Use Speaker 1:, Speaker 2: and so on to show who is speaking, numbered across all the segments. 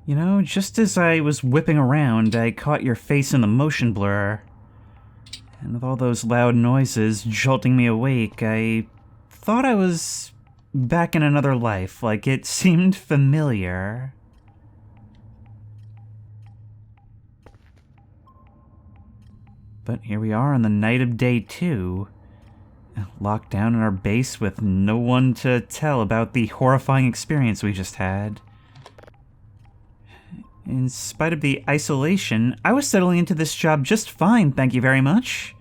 Speaker 1: You know, just as I was whipping around, I caught your face in the motion blur. And with all those loud noises jolting me awake, I thought I was back in another life, like it seemed familiar. But here we are on the night of day 2, locked down in our base with no one to tell about the horrifying experience we just had. In spite of the isolation, I was settling into this job just fine, thank you very much.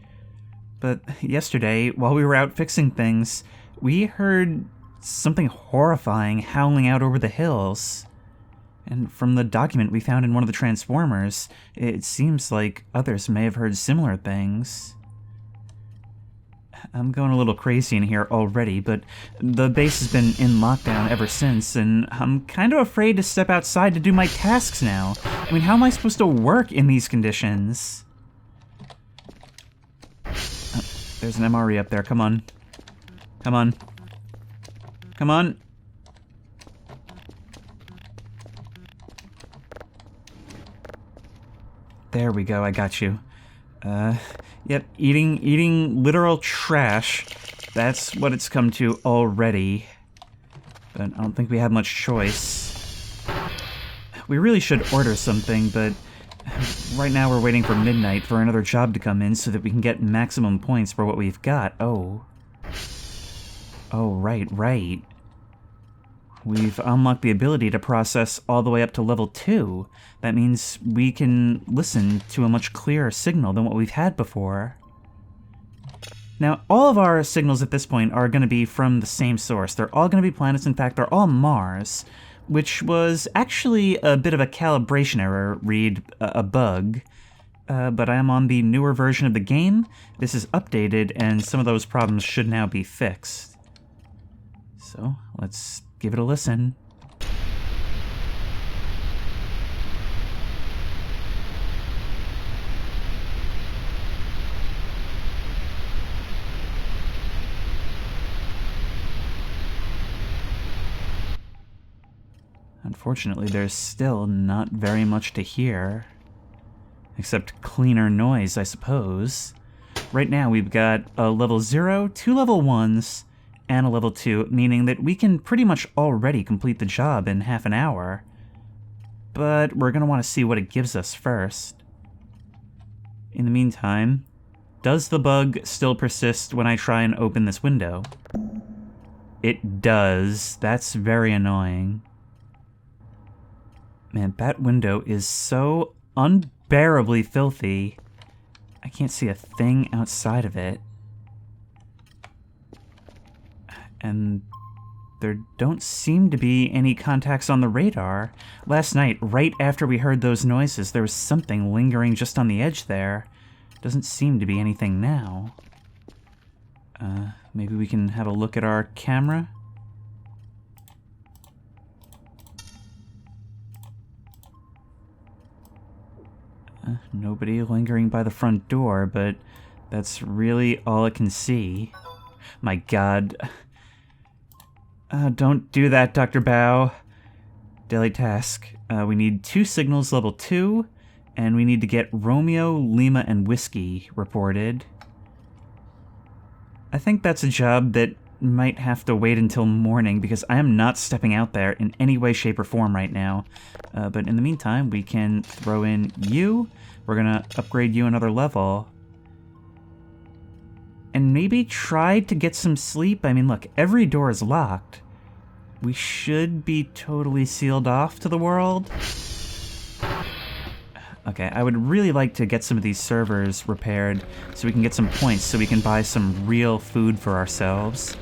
Speaker 1: But yesterday, while we were out fixing things, we heard something horrifying howling out over the hills. And from the document we found in one of the transformers, it seems like others may have heard similar things. I'm going a little crazy in here already, but the base has been in lockdown ever since, and I'm kind of afraid to step outside to do my tasks now. I mean, how am I supposed to work in these conditions? There's an MRE up there, come on. Come on. Come on. There we go, I got you. Yep, eating literal trash. That's what it's come to already. But I don't think we have much choice. We really should order something, but right now we're waiting for midnight for another job to come in so that we can get maximum points for what we've got. Oh, right. We've unlocked the ability to process all the way up to level 2. That means we can listen to a much clearer signal than what we've had before. Now, all of our signals at this point are going to be from the same source. They're all going to be planets. In fact, they're all Mars, which was actually a bit of a calibration error, read a bug. But I am on the newer version of the game. This is updated, and some of those problems should now be fixed. So, let's give it a listen. Unfortunately, there's still not very much to hear. Except cleaner noise, I suppose. Right now we've got a level 0, 2 level 1s, and a level 2, meaning that we can pretty much already complete the job in half an hour. But we're going to want to see what it gives us first. In the meantime, does the bug still persist when I try and open this window? It does. That's very annoying. Man, that window is so unbearably filthy. I can't see a thing outside of it. And there don't seem to be any contacts on the radar. Last night, right after we heard those noises, there was something lingering just on the edge there. Doesn't seem to be anything now. Maybe we can have a look at our camera? Nobody lingering by the front door, but that's really all it can see. My god. Don't do that, Dr. Bao. Daily task. We need 2 signals level 2, and we need to get Romeo, Lima, and Whiskey reported. I think that's a job that might have to wait until morning, because I am not stepping out there in any way, shape, or form right now. But in the meantime, we can throw in you. We're gonna upgrade you another level. And maybe try to get some sleep. I mean, look, every door is locked. We should be totally sealed off to the world. Okay, I would really like to get some of these servers repaired so we can get some points so we can buy some real food for ourselves.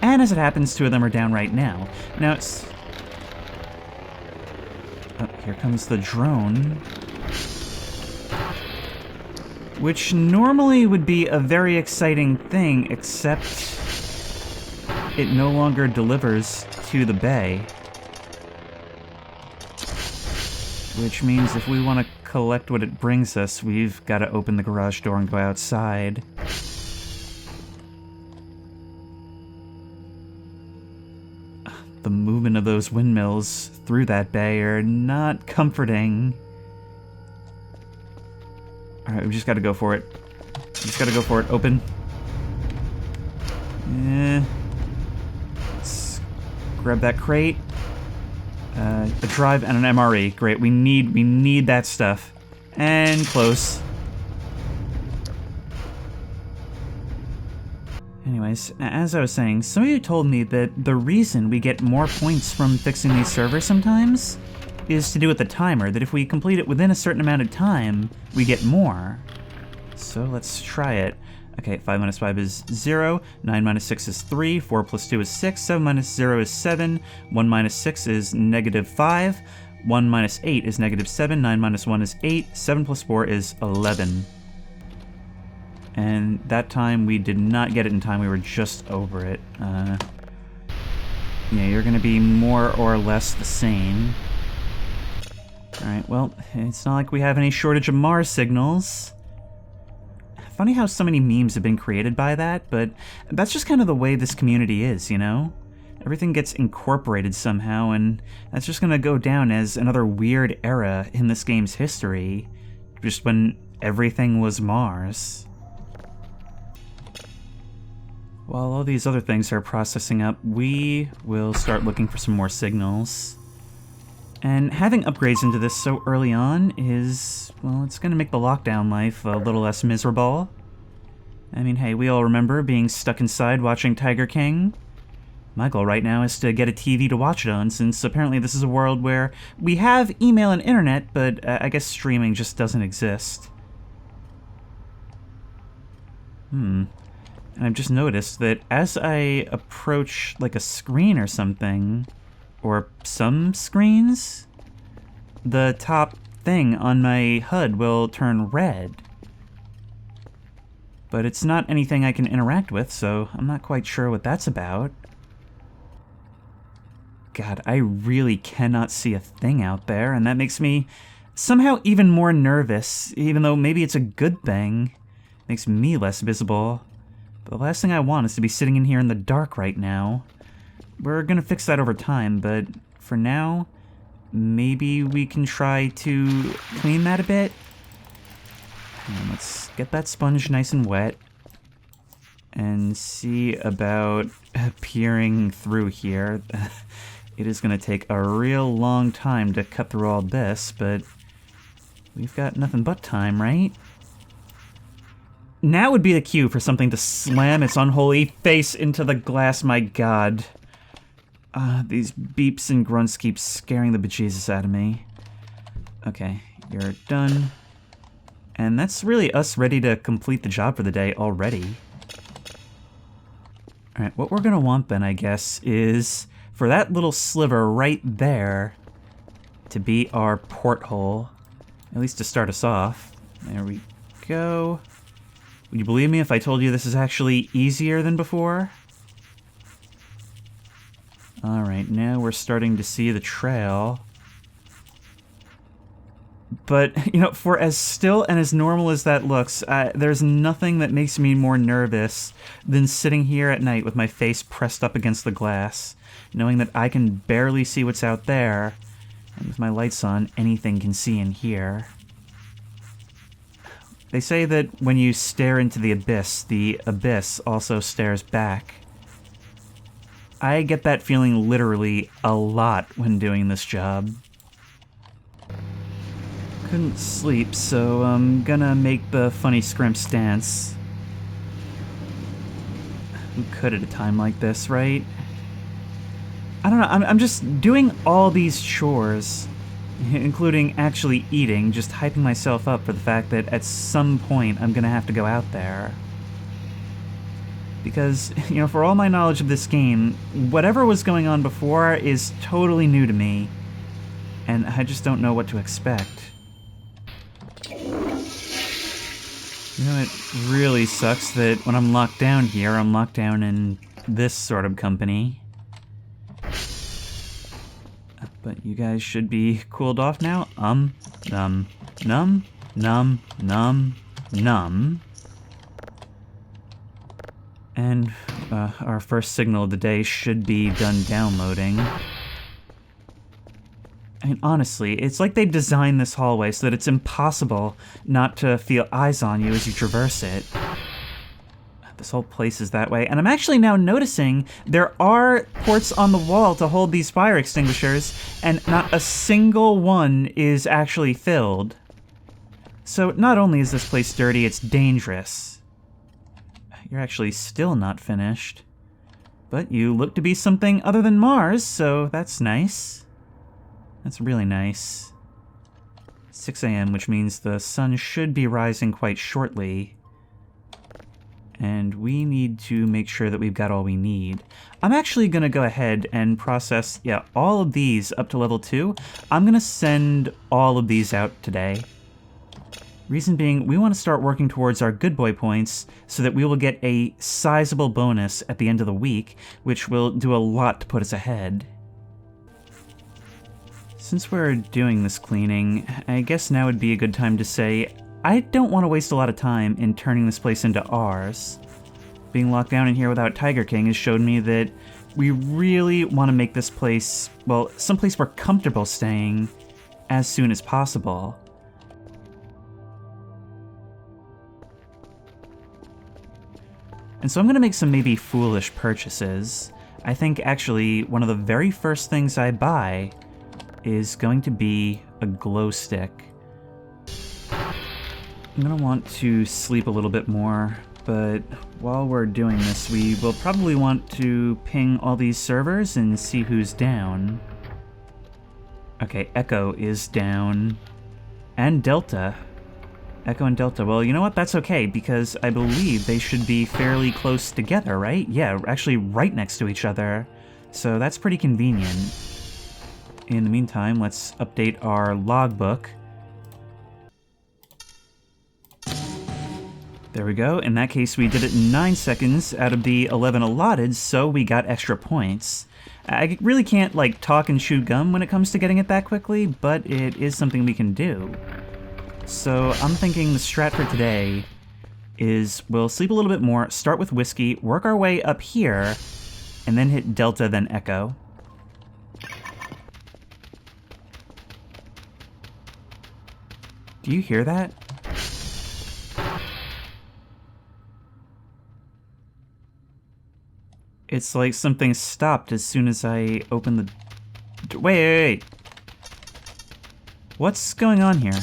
Speaker 1: And as it happens, 2 of them are down right now. Now it's... Oh, here comes the drone. Which normally would be a very exciting thing, except it no longer delivers to the bay. Which means if we want to collect what it brings us, we've got to open the garage door and go outside. The the movement of those windmills through that bay are not comforting. Alright, we just gotta go for it. Just gotta go for it. Open. Let's grab that crate. A drive and an MRE. Great, we need that stuff. And close. Anyways, as I was saying, some of you told me that the reason we get more points from fixing these servers sometimes is to do with the timer, that if we complete it within a certain amount of time, we get more. So let's try it. Okay, 5 minus 5 is 0, 9 minus 6 is 3, 4 plus 2 is 6, 7 minus 0 is 7, 1 minus 6 is negative 5, 1 minus 8 is negative 7, 9 minus 1 is 8, 7 plus 4 is 11. And that time we did not get it in time, we were just over it. Yeah, you're gonna be more or less the same. Alright, well, it's not like we have any shortage of Mars signals. Funny how so many memes have been created by that, but that's just kind of the way this community is, you know? Everything gets incorporated somehow, and that's just gonna go down as another weird era in this game's history. Just when everything was Mars. While all these other things are processing up, we will start looking for some more signals. And having upgrades into this so early on is, well, it's gonna make the lockdown life a little less miserable. I mean, hey, we all remember being stuck inside watching Tiger King. My goal right now is to get a TV to watch it on, since apparently this is a world where we have email and internet, but I guess streaming just doesn't exist. And I've just noticed that as I approach, like, a screen or something, or some screens, the top thing on my HUD will turn red. But it's not anything I can interact with, so I'm not quite sure what that's about. God, I really cannot see a thing out there, and that makes me somehow even more nervous, even though maybe it's a good thing. Makes me less visible. But the last thing I want is to be sitting in here in the dark right now. We're gonna fix that over time, but for now, maybe we can try to clean that a bit. Let's get that sponge nice and wet and see about peering through here. It is gonna take a real long time to cut through all this, but we've got nothing but time, right? Now would be the cue for something to slam its unholy face into the glass, my god. These beeps and grunts keep scaring the bejesus out of me. Okay, you're done. And that's really us ready to complete the job for the day already. Alright, what we're gonna want then, I guess, is for that little sliver right there to be our porthole. At least to start us off. There we go. Would you believe me if I told you this is actually easier than before? Alright, now we're starting to see the trail. But, you know, for as still and as normal as that looks, there's nothing that makes me more nervous than sitting here at night with my face pressed up against the glass, knowing that I can barely see what's out there, and with my lights on, anything can see in here. They say that when you stare into the abyss also stares back. I get that feeling literally a lot when doing this job. Couldn't sleep, so I'm gonna make the funny scrimp stance. Who could at a time like this, right? I don't know, I'm just doing all these chores, including actually eating, just hyping myself up for the fact that at some point I'm gonna have to go out there. Because, you know, for all my knowledge of this game, whatever was going on before is totally new to me, and I just don't know what to expect. You know, it really sucks that when I'm locked down here, I'm locked down in this sort of company. But you guys should be cooled off now. Num, num, num, num. And our first signal of the day should be done downloading. I mean, honestly, it's like they designed this hallway so that it's impossible not to feel eyes on you as you traverse it. This whole place is that way, and I'm actually now noticing there are ports on the wall to hold these fire extinguishers, and not a single one is actually filled. So not only is this place dirty, it's dangerous. You're actually still not finished. But you look to be something other than Mars, so that's nice. That's really nice. 6 a.m., which means the sun should be rising quite shortly. And we need to make sure that we've got all we need. I'm actually going to go ahead and process, all of these up to level 2. I'm going to send all of these out today. Reason being, we want to start working towards our good boy points so that we will get a sizable bonus at the end of the week, which will do a lot to put us ahead. Since we're doing this cleaning, I guess now would be a good time to say, I don't want to waste a lot of time in turning this place into ours. Being locked down in here without Tiger King has showed me that we really want to make this place, well, someplace we're comfortable staying as soon as possible. And so I'm going to make some maybe foolish purchases. I think actually one of the very first things I buy is going to be a glow stick. I'm going to want to sleep a little bit more, but while we're doing this, we will probably want to ping all these servers and see who's down. Okay, Echo is down. And Delta. Echo and Delta. Well, you know what? That's okay, because I believe they should be fairly close together, right? Yeah, actually right next to each other. So that's pretty convenient. In the meantime, let's update our logbook. There we go. In that case, we did it in 9 seconds out of the 11 allotted, so we got extra points. I really can't, talk and chew gum when it comes to getting it that quickly, but it is something we can do. So I'm thinking the strat for today is we'll sleep a little bit more, start with Whiskey, work our way up here, and then hit Delta, then Echo. Do you hear that? It's like something stopped as soon as I opened the... Wait. What's going on here?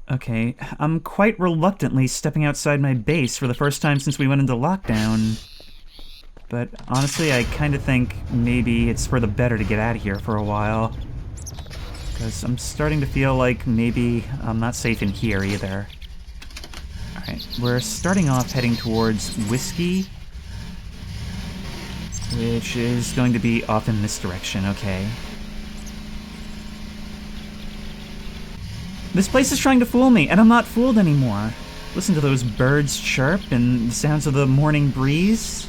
Speaker 1: Okay, I'm quite reluctantly stepping outside my base for the first time since we went into lockdown. But honestly, I kind of think maybe it's for the better to get out of here for a while. Because I'm starting to feel like maybe I'm not safe in here either. Alright, we're starting off heading towards Whiskey, which is going to be off in this direction, okay. This place is trying to fool me, and I'm not fooled anymore. Listen to those birds chirp and the sounds of the morning breeze.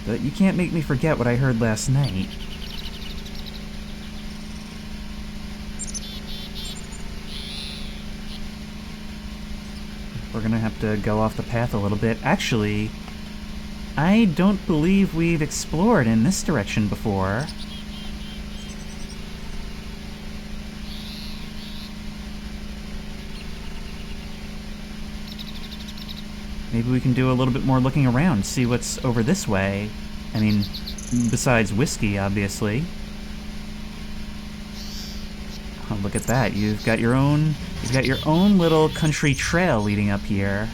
Speaker 1: But you can't make me forget what I heard last night. We're gonna have to go off the path a little bit. Actually, I don't believe we've explored in this direction before. Maybe we can do a little bit more looking around, see what's over this way. I mean, besides Whiskey, obviously. Oh, look at that. You've got your own little country trail leading up here.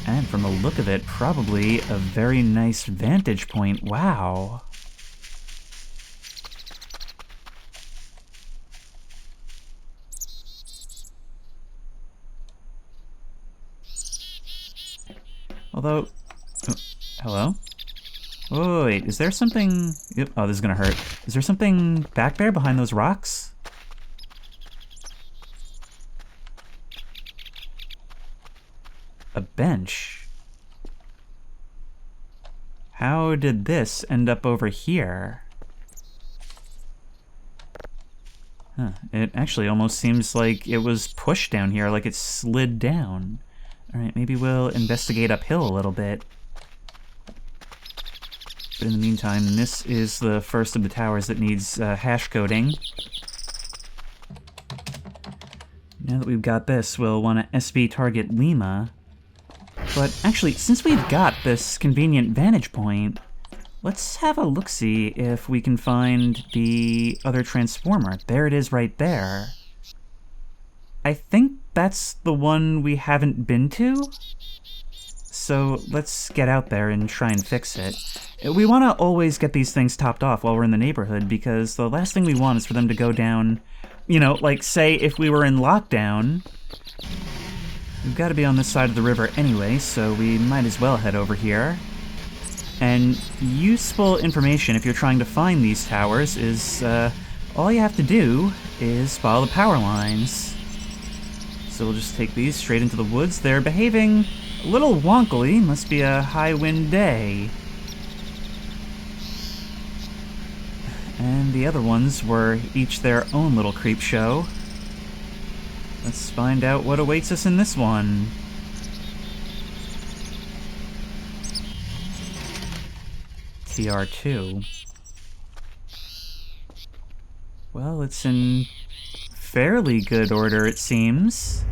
Speaker 1: And from the look of it, probably a very nice vantage point. Wow. Although... Oh, hello? Oh, wait, is there something... Yep. Oh, this is gonna hurt. Is there something back there behind those rocks? A bench. How did this end up over here? Huh. It actually almost seems like it was pushed down here, like it slid down. Alright, maybe we'll investigate uphill a little bit. But in the meantime, this is the first of the towers that needs hash coding. Now that we've got this, we'll want to SV target Lima. But actually, since we've got this convenient vantage point, let's have a look-see if we can find the other transformer. There it is right there. I think that's the one we haven't been to. So let's get out there and try and fix it. We want to always get these things topped off while we're in the neighborhood, because the last thing we want is for them to go down, you know, like say if we were in lockdown, we've got to be on this side of the river anyway, so we might as well head over here. And useful information if you're trying to find these towers is, all you have to do is follow the power lines. So we'll just take these straight into the woods. They're behaving a little wonkily, must be a high wind day. And the other ones were each their own little creep show. Let's find out what awaits us in this one. TR2. Well, it's in fairly good order, it seems.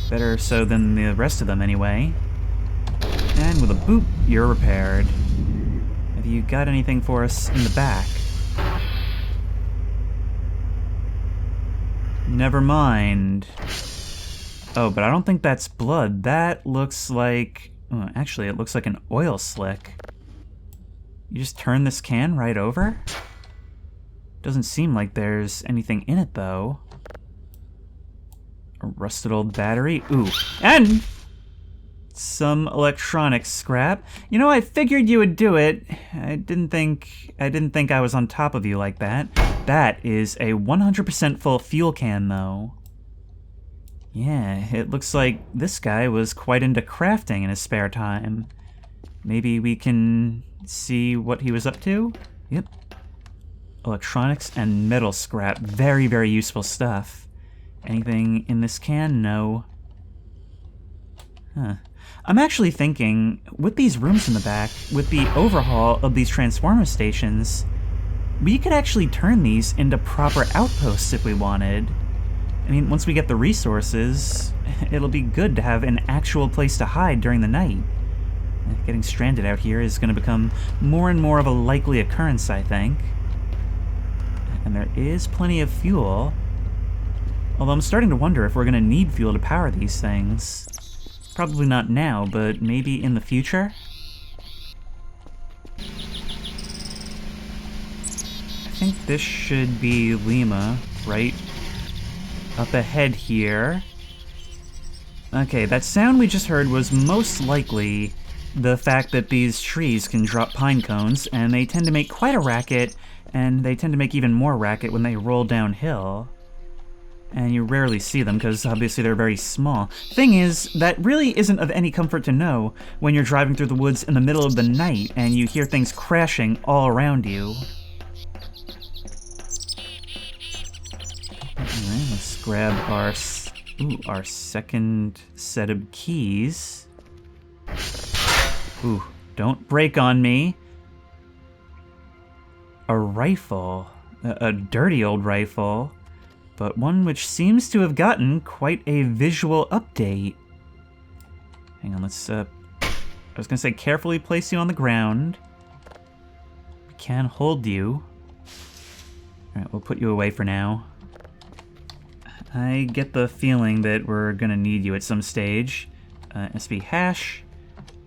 Speaker 1: Better so than the rest of them, anyway. And with a boop, you're repaired. Have you got anything for us in the back? Never mind. Oh, but I don't think that's blood. That looks like... Oh, actually, it looks like an oil slick. You just turn this can right over? Doesn't seem like there's anything in it, though. A rusted old battery. Ooh. And some electronics scrap. You know, I figured you would do it. I didn't think I was on top of you like that. That is a 100% full fuel can, though. Yeah, it looks like this guy was quite into crafting in his spare time. Maybe we can see what he was up to? Yep. Electronics and metal scrap. Very, very useful stuff. Anything in this can? No. Huh. I'm actually thinking, with these rooms in the back, with the overhaul of these transformer stations, we could actually turn these into proper outposts if we wanted. I mean, once we get the resources, it'll be good to have an actual place to hide during the night. Getting stranded out here is going to become more and more of a likely occurrence, I think. And there is plenty of fuel. Although I'm starting to wonder if we're going to need fuel to power these things. Probably not now, but maybe in the future? I think this should be Lima, right up ahead here. Okay, that sound we just heard was most likely the fact that these trees can drop pine cones, and they tend to make quite a racket, and they tend to make even more racket when they roll downhill. And you rarely see them, because obviously they're very small. Thing is, that really isn't of any comfort to know when you're driving through the woods in the middle of the night, and you hear things crashing all around you. Alright, let's grab our second set of keys. Ooh, don't break on me. A rifle. A dirty old rifle. But one which seems to have gotten quite a visual update. Hang on, let's, I was gonna say carefully place you on the ground. We can hold you. Alright, we'll put you away for now. I get the feeling that we're gonna need you at some stage. SV hash.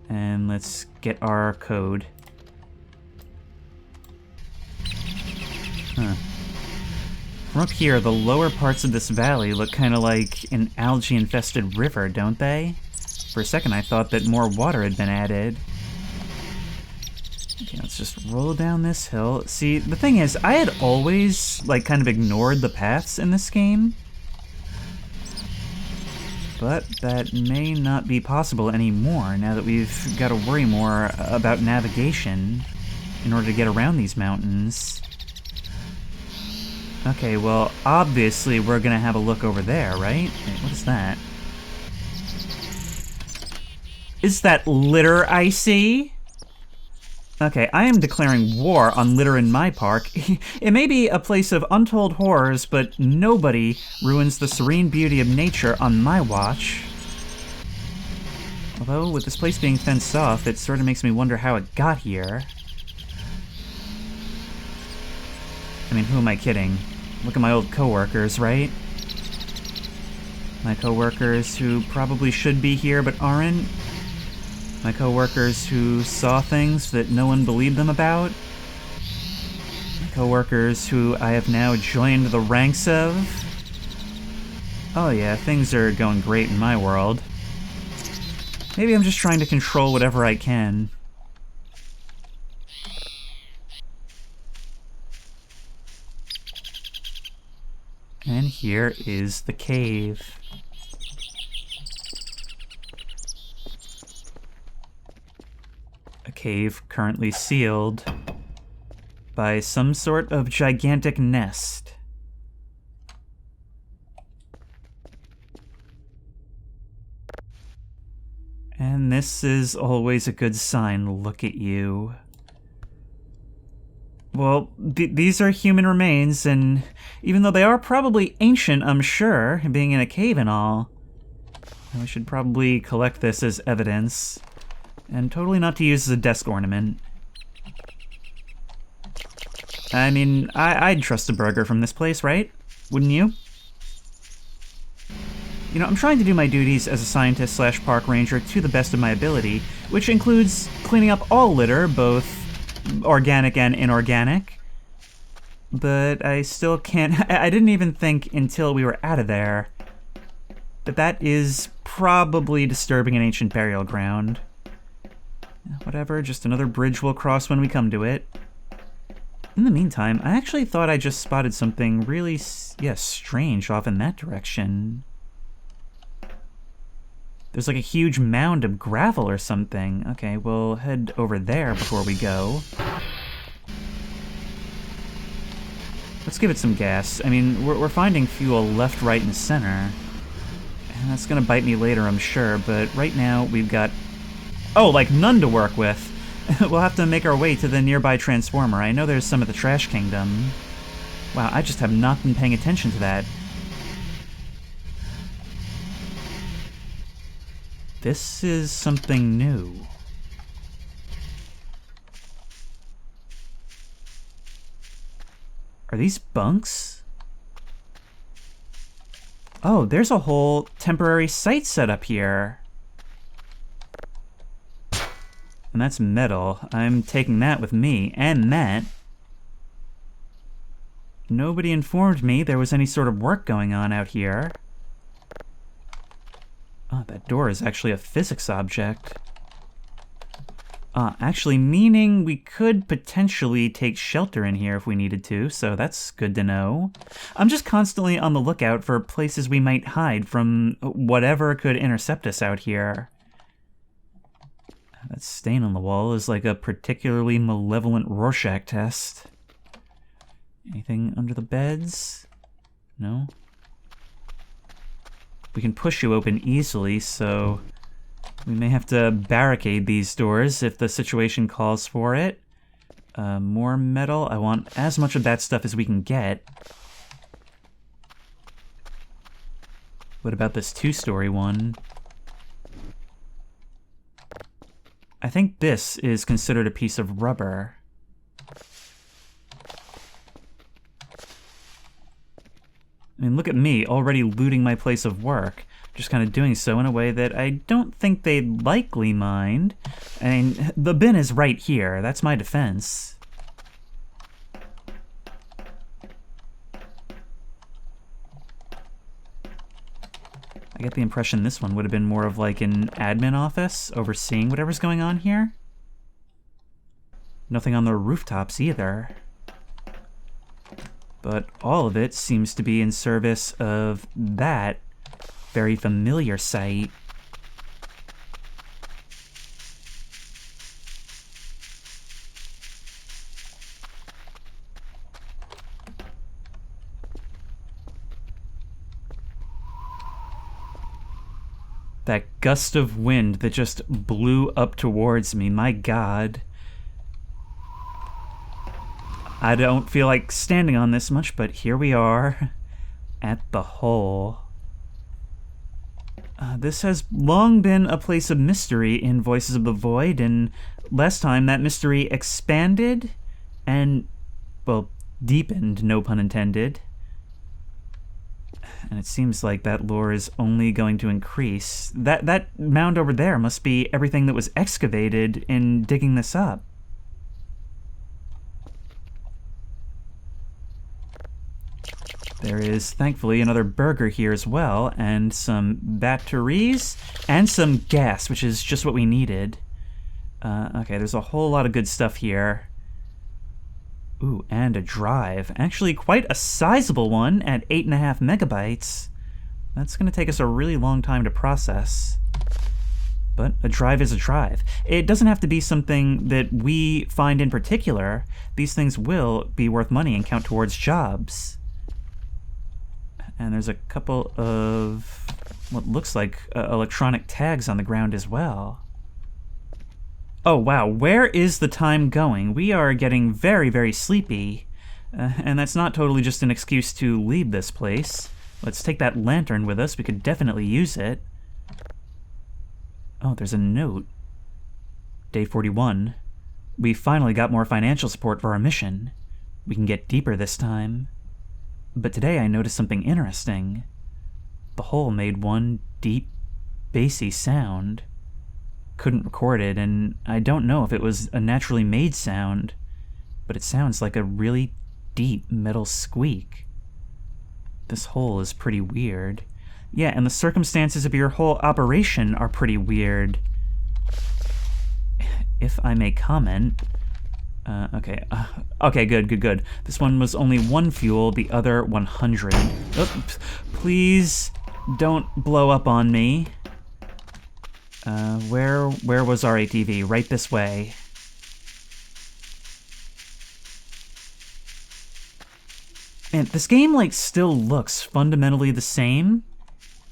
Speaker 1: And let's get our code. Huh. From up here, the lower parts of this valley look kind of like an algae-infested river, don't they? For a second, I thought that more water had been added. Okay, let's just roll down this hill. See, the thing is, I had always, like, kind of ignored the paths in this game. But that may not be possible anymore now that we've got to worry more about navigation in order to get around these mountains. Okay, well, obviously we're gonna have a look over there, right? Wait, what is that? Is that litter I see? Okay, I am declaring war on litter in my park. It may be a place of untold horrors, but nobody ruins the serene beauty of nature on my watch. Although, with this place being fenced off, it sort of makes me wonder how it got here. I mean, who am I kidding? Look at my old coworkers, right? My coworkers who probably should be here but aren't. My coworkers who saw things that no one believed them about. My coworkers who I have now joined the ranks of. Oh yeah, things are going great in my world. Maybe I'm just trying to control whatever I can. And here is the cave. A cave currently sealed by some sort of gigantic nest. And this is always a good sign. Look at you. Well, these are human remains, and even though they are probably ancient, I'm sure, being in a cave and all, we should probably collect this as evidence. And totally not to use as a desk ornament. I mean, I'd trust a burger from this place, right? Wouldn't you? You know, I'm trying to do my duties as a scientist slash park ranger to the best of my ability, which includes cleaning up all litter, both organic and inorganic. But I still can't... I didn't even think until we were out of there that that is probably disturbing an ancient burial ground. Whatever, just another bridge we'll cross when we come to it. In the meantime, I actually thought I just spotted something really, strange off in that direction. There's like a huge mound of gravel or something. Okay, we'll head over there before we go. Let's give it some gas. I mean, we're finding fuel left, right, and center. And that's gonna bite me later, I'm sure, but right now we've got... Oh, like none to work with. We'll have to make our way to the nearby transformer. I know there's some of the Trash Kingdom. Wow, I just have not been paying attention to that. This is something new. Are these bunks? Oh, there's a whole temporary site set up here. And that's metal. I'm taking that with me, and that. Nobody informed me there was any sort of work going on out here. Oh, that door is actually a physics object. Actually, meaning we could potentially take shelter in here if we needed to, so that's good to know. I'm just constantly on the lookout for places we might hide from whatever could intercept us out here. That stain on the wall is like a particularly malevolent Rorschach test. Anything under the beds? No? We can push you open easily, so we may have to barricade these doors if the situation calls for it. More metal. I want as much of that stuff as we can get. What about this two-story one? I think this is considered a piece of rubber. I mean, look at me, already looting my place of work. Just kind of doing so in a way that I don't think they'd likely mind. I mean, the bin is right here. That's my defense. I get the impression this one would have been more of like an admin office, overseeing whatever's going on here. Nothing on the rooftops either. But all of it seems to be in service of that very familiar sight. That gust of wind that just blew up towards me, my god. I don't feel like standing on this much, but here we are at the hole. This has long been a place of mystery in Voices of the Void, and last time that mystery expanded and, well, deepened, no pun intended. And it seems like that lore is only going to increase. That mound over there must be everything that was excavated in digging this up. There is, thankfully, another burger here as well, and some batteries, and some gas, which is just what we needed. Okay, there's a whole lot of good stuff here. Ooh, and a drive. Actually, quite a sizable one at 8.5 megabytes. That's going to take us a really long time to process. But a drive is a drive. It doesn't have to be something that we find in particular. These things will be worth money and count towards jobs. And there's a couple of what looks like electronic tags on the ground as well. Oh wow, where is the time going? We are getting very, very sleepy. And that's not totally just an excuse to leave this place. Let's take that lantern with us. We could definitely use it. Oh, there's a note. Day 41. We finally got more financial support for our mission. We can get deeper this time. But today I noticed something interesting. The hole made one deep, bassy sound. Couldn't record it, and I don't know if it was a naturally made sound, but it sounds like a really deep metal squeak. This hole is pretty weird. Yeah, and the circumstances of your whole operation are pretty weird. If I may comment... Okay, good. This one was only 1 fuel, the other 100. Oops, please don't blow up on me. Where was our ATV? Right this way. And this game, like, still looks fundamentally the same,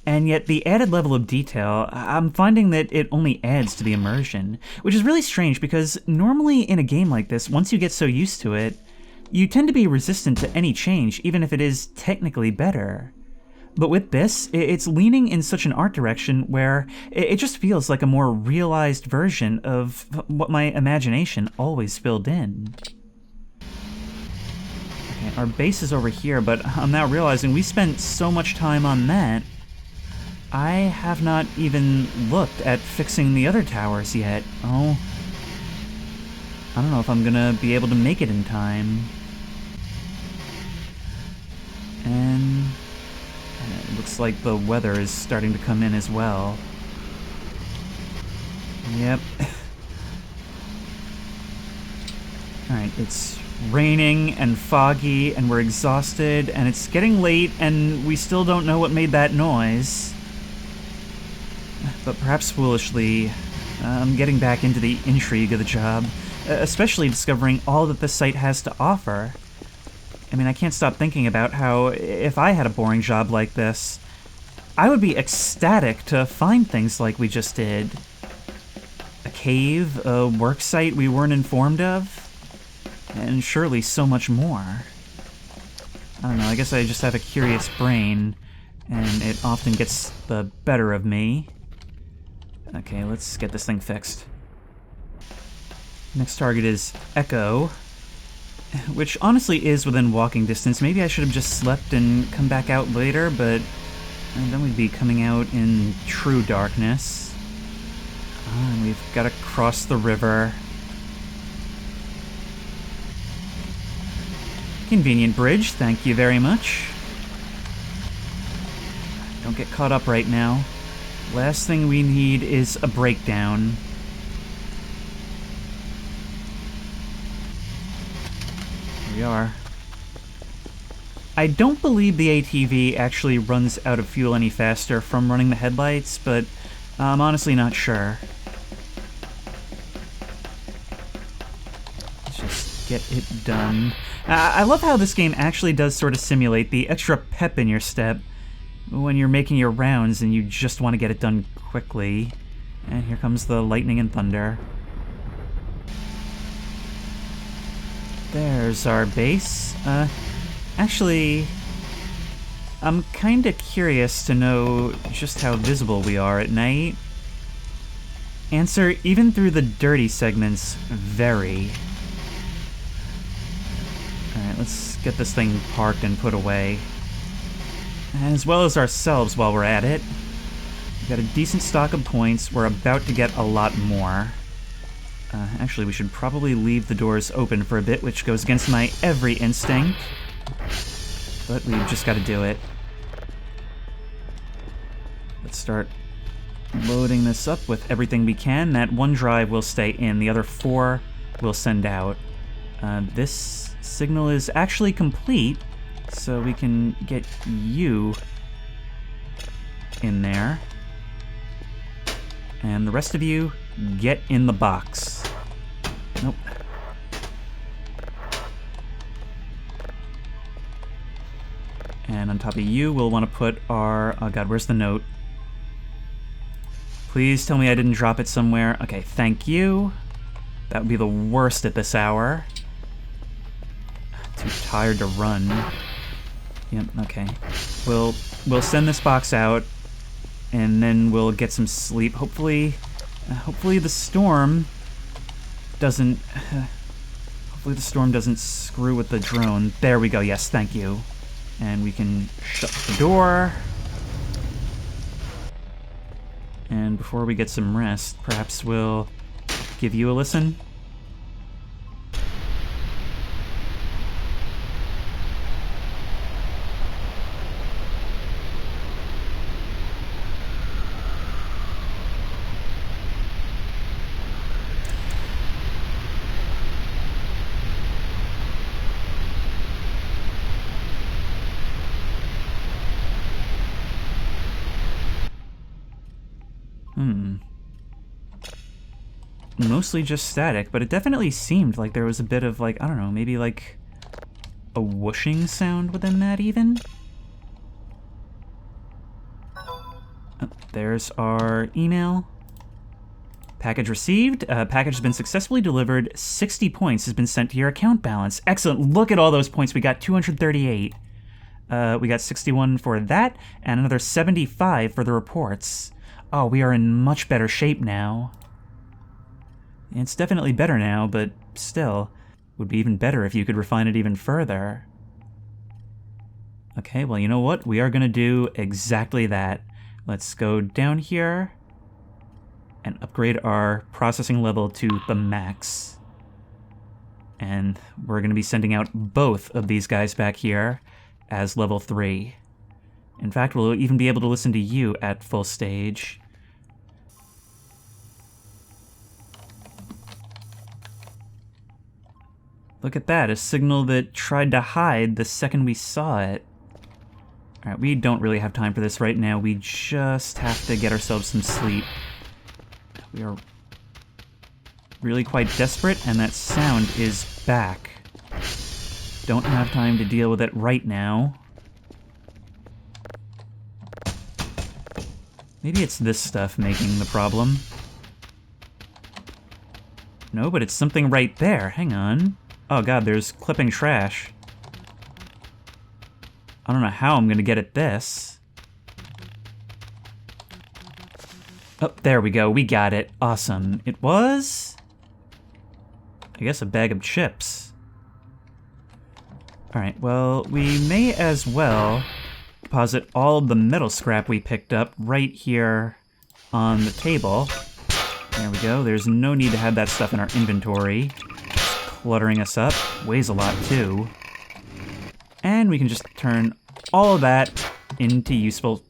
Speaker 1: and yet the added level of detail, I'm finding that it only adds to the immersion, which is really strange because normally in a game like this, once you get so used to it, you tend to be resistant to any change, even if it is technically better. But with this, it's leaning in such an art direction where it just feels like a more realized version of what my imagination always filled in. Okay, our base is over here, but I'm now realizing we spent so much time on that. I have not even looked at fixing the other towers yet. Oh. I don't know if I'm gonna be able to make it in time. And it looks like the weather is starting to come in as well. Yep. Alright, it's raining and foggy and we're exhausted and it's getting late and we still don't know what made that noise. But perhaps foolishly, I'm getting back into the intrigue of the job, especially discovering all that the site has to offer. I mean, I can't stop thinking about how, if I had a boring job like this, I would be ecstatic to find things like we just did. A cave, a work site we weren't informed of, and surely so much more. I don't know, I guess I just have a curious brain, and it often gets the better of me. Okay, let's get this thing fixed. Next target is Echo, which honestly is within walking distance. Maybe I should have just slept and come back out later, but then we'd be coming out in true darkness. And we've got to cross the river. Convenient bridge, thank you very much. Don't get caught up right now. Last thing we need is a breakdown. Here we are. I don't believe the ATV actually runs out of fuel any faster from running the headlights, but I'm honestly not sure. Let's just get it done. I love how this game actually does sort of simulate the extra pep in your step when you're making your rounds and you just want to get it done quickly. And here comes the lightning and thunder. There's our base. Actually, I'm kinda curious to know just how visible we are at night. Answer, even through the dirty segments, very. Alright, let's get this thing parked and put away. As well as ourselves while we're at it. We've got a decent stock of points. We're about to get a lot more. Actually, we should probably leave the doors open for a bit, which goes against my every instinct. But we've just got to do it. Let's start loading this up with everything we can. That one drive will stay in. The other 4 we'll send out. This signal is actually complete, so we can get you in there. And the rest of you, get in the box. Nope. And on top of you, we'll want to put our... Oh god, where's the note? Please tell me I didn't drop it somewhere. Okay, thank you. That would be the worst at this hour. Too tired to run. Yep, okay. We'll send this box out, and then we'll get some sleep. Hopefully the storm doesn't... hopefully the storm doesn't screw with the drone. There we go, yes, thank you. And we can shut the door. And before we get some rest, perhaps we'll give you a listen. Mostly just static, but it definitely seemed like there was a bit of, like, I don't know, maybe like a whooshing sound within that even? Oh, there's our email. Package received. Package has been successfully delivered. 60 points has been sent to your account balance. Excellent. Look at all those points. We got 238. We got 61 for that, and another 75 for the reports. Oh, we are in much better shape now. It's definitely better now, but still, would be even better if you could refine it even further. Okay, well, you know what? We are going to do exactly that. Let's go down here and upgrade our processing level to the max. And we're going to be sending out both of these guys back here as level 3. In fact, we'll even be able to listen to you at full stage. Look at that, a signal that tried to hide the second we saw it. Alright, we don't really have time for this right now. We just have to get ourselves some sleep. We are really quite desperate, and that sound is back. Don't have time to deal with it right now. Maybe it's this stuff making the problem. No, but it's something right there. Hang on. Oh god, there's clipping trash. I don't know how I'm gonna get at this. Oh, there we go. We got it. Awesome. It was... I guess a bag of chips. Alright, well, we may as well deposit all of the metal scrap we picked up right here on the table. There we go. There's no need to have that stuff in our inventory. Cluttering us up. Weighs a lot, too. And we can just turn all of that into useful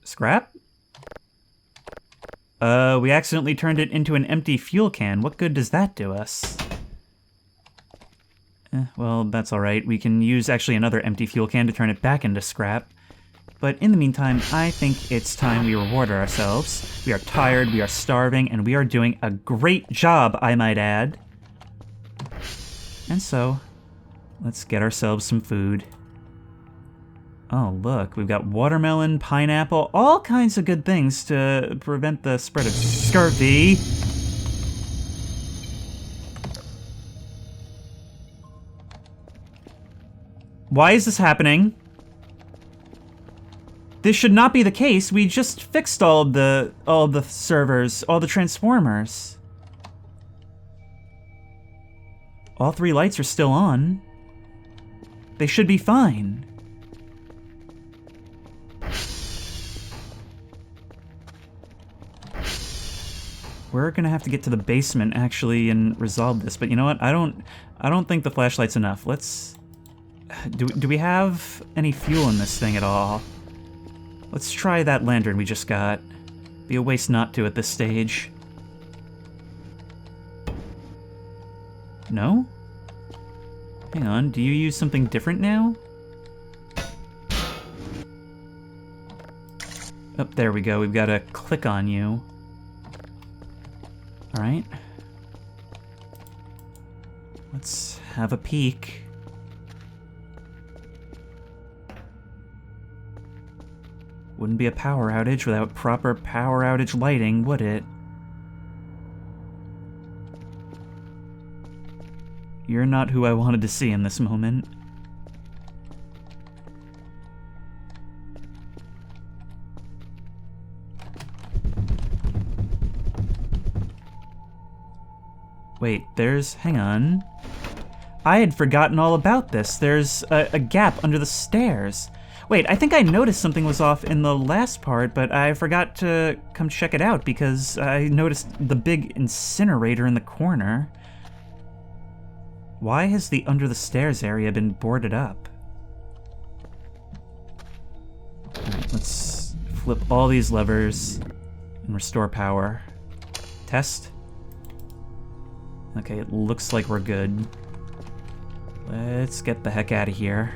Speaker 1: scrap? We accidentally turned it into an empty fuel can. What good does that do us? Well, that's alright. We can use actually another empty fuel can to turn it back into scrap. But in the meantime, I think it's time we reward ourselves. We are tired, we are starving, and we are doing a great job, I might add. And so, let's get ourselves some food. Oh, look, we've got watermelon, pineapple, all kinds of good things to prevent the spread of scurvy. Why is this happening? This should not be the case. We just fixed all of the servers, all the transformers. All 3 lights are still on. They should be fine. We're gonna have to get to the basement actually and resolve this, but you know what? I don't think the flashlight's enough. Let's do we have any fuel in this thing at all? Let's try that lantern we just got. Be a waste not to at this stage. No? Hang on, do you use something different now? Oh, there we go. We've got to click on you. Alright. Let's have a peek. Wouldn't be a power outage without proper power outage lighting, would it? You're not who I wanted to see in this moment. Wait, hang on. I had forgotten all about this. There's a gap under the stairs. Wait, I think I noticed something was off in the last part, but I forgot to come check it out because I noticed the big incinerator in the corner. Why has the under the stairs area been boarded up? Alright, let's flip all these levers and restore power. Test. Okay, it looks like we're good. Let's get the heck out of here.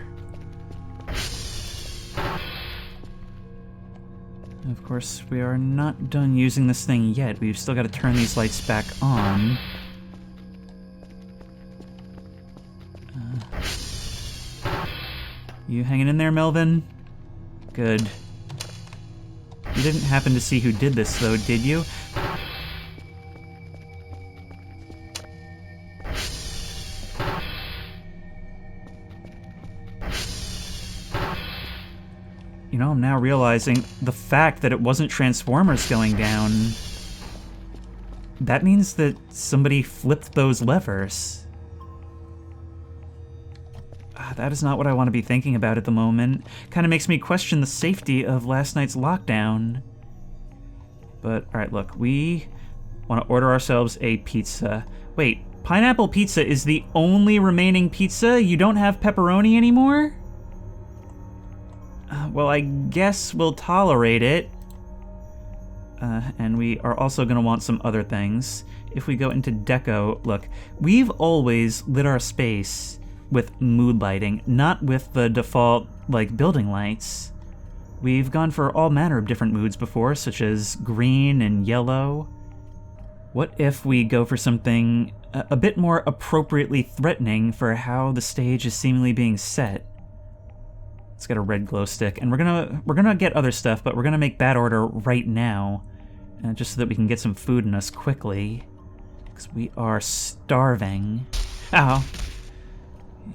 Speaker 1: Of course, we are not done using this thing yet. We've still got to turn these lights back on. You hanging in there, Melvin? Good. You didn't happen to see who did this, though, did you? You know, I'm now realizing the fact that it wasn't Transformers going down. That means that somebody flipped those levers. That is not what I want to be thinking about at the moment. Kind of makes me question the safety of last night's lockdown. But, alright, look, we want to order ourselves a pizza. Wait, pineapple pizza is the only remaining pizza? You don't have pepperoni anymore? Well, I guess we'll tolerate it. And we are also going to want some other things. If we go into deco, look, we've always lit our space with mood lighting, not with the default, like, building lights. We've gone for all manner of different moods before, such as green and yellow. What if we go for something a bit more appropriately threatening for how the stage is seemingly being set? Let's get a red glow stick, and we're gonna get other stuff, but we're gonna make that order right now, just so that we can get some food in us quickly, because we are starving. Ow.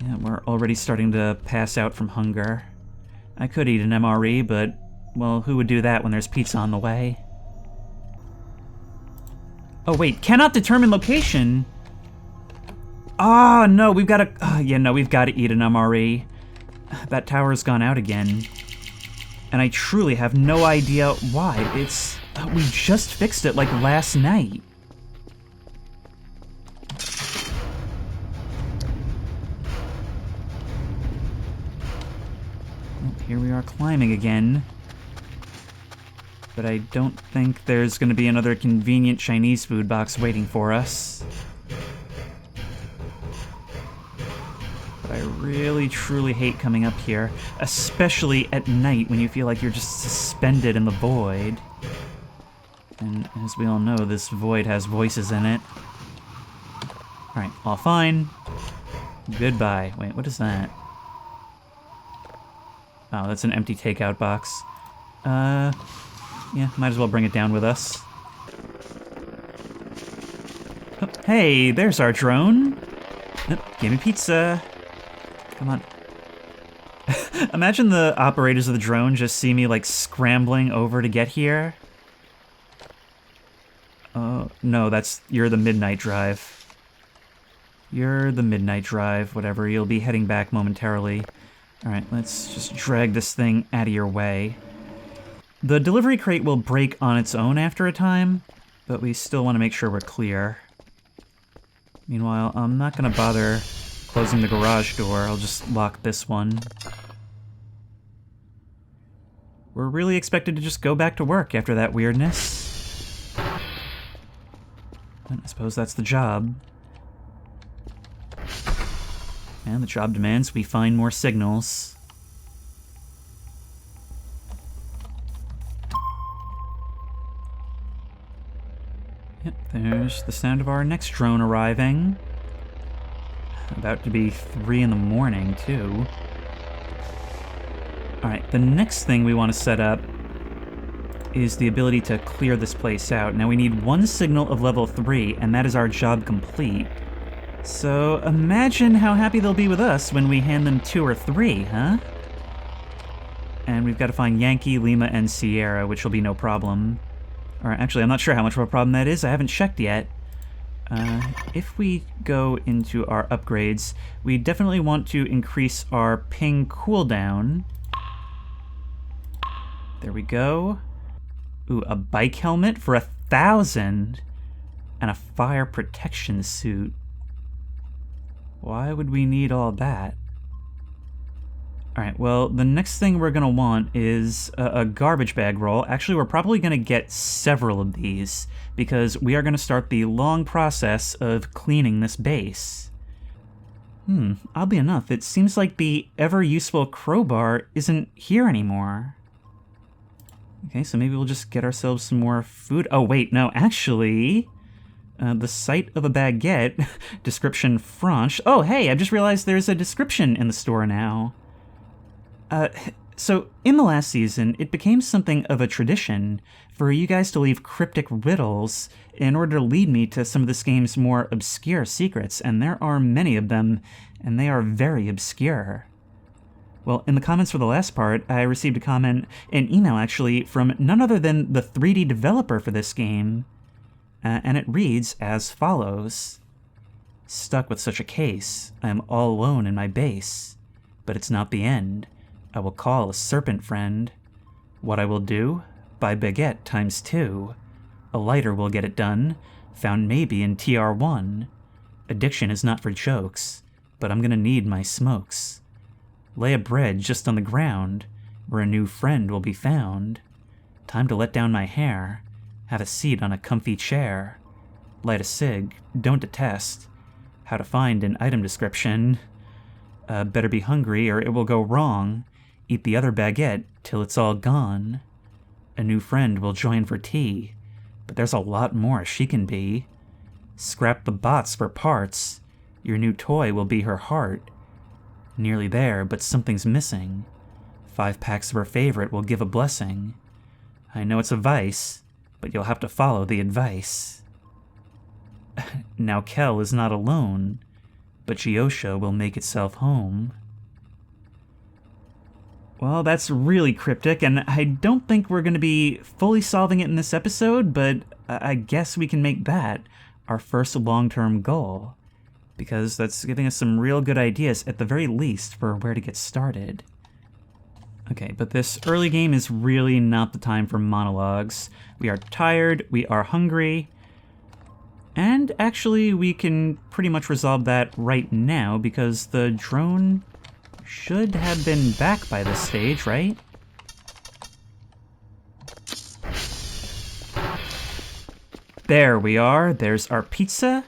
Speaker 1: Yeah, we're already starting to pass out from hunger. I could eat an MRE, but, well, who would do that when there's pizza on the way? Oh wait, cannot determine location! Ah, no, we've gotta, we've gotta eat an MRE. That tower's gone out again. And I truly have no idea why. We just fixed it like last night. Here we are climbing again. But I don't think there's going to be another convenient Chinese food box waiting for us. But I really, truly hate coming up here, especially at night when you feel like you're just suspended in the void. And as we all know, this void has voices in it. Alright, all fine. Goodbye. Wait, what is that? Oh, that's an empty takeout box. Yeah, might as well bring it down with us. Oh, hey, there's our drone. Oh, give me pizza. Come on. Imagine the operators of the drone just see me, like, scrambling over to get here. Oh, no, you're the Midnight Drive. You're the Midnight Drive, whatever. You'll be heading back momentarily. Alright, let's just drag this thing out of your way. The delivery crate will break on its own after a time, but we still want to make sure we're clear. Meanwhile, I'm not going to bother closing the garage door. I'll just lock this one. We're really expected to just go back to work after that weirdness. And I suppose that's the job. And the job demands we find more signals. Yep, there's the sound of our next drone arriving. About to be 3 in the morning, too. Alright, the next thing we want to set up is the ability to clear this place out. Now we need 1 signal of level 3, and that is our job complete. So imagine how happy they'll be with us when we hand them 2 or 3, huh? And we've got to find Yankee, Lima, and Sierra, which will be no problem. Or actually, I'm not sure how much of a problem that is. I haven't checked yet. If we go into our upgrades, we definitely want to increase our ping cooldown. There we go. Ooh, a bike helmet for 1,000 and a fire protection suit. Why would we need all that? Alright, well, the next thing we're gonna want is a garbage bag roll. Actually, we're probably gonna get several of these, because we are gonna start the long process of cleaning this base. Oddly enough, it seems like the ever-useful crowbar isn't here anymore. Okay, so maybe we'll just get ourselves some more food. Oh, wait, no, actually... the site of a baguette, description French. Oh, hey, I just realized there's a description in the store now. So, in the last season, it became something of a tradition for you guys to leave cryptic riddles in order to lead me to some of this game's more obscure secrets, and there are many of them, and they are very obscure. Well, in the comments for the last part, I received an email actually, from none other than the 3D developer for this game, and it reads as follows. Stuck with such a case, I am all alone in my base, but it's not the end. I will call a serpent friend. What I will do? Buy baguette times 2. A lighter will get it done, found maybe in TR1. Addiction is not for jokes, but I'm gonna need my smokes. Lay a bread just on the ground, where a new friend will be found. Time to let down my hair, have a seat on a comfy chair. Light a cig, don't detest. How to find an item description. Better be hungry or it will go wrong. Eat the other baguette till it's all gone. A new friend will join for tea, but there's a lot more she can be. Scrap the bots for parts. Your new toy will be her heart. Nearly there, but something's missing. 5 packs of her favorite will give a blessing. I know it's a vice, but you'll have to follow the advice. Now Kel is not alone, but Giosha will make itself home. Well, that's really cryptic, and I don't think we're going to be fully solving it in this episode, but I guess we can make that our first long-term goal, because that's giving us some real good ideas, at the very least, for where to get started. Okay, but this early game is really not the time for monologues. We are tired, we are hungry, and actually we can pretty much resolve that right now, because the drone should have been back by this stage, right? There we are, there's our pizza,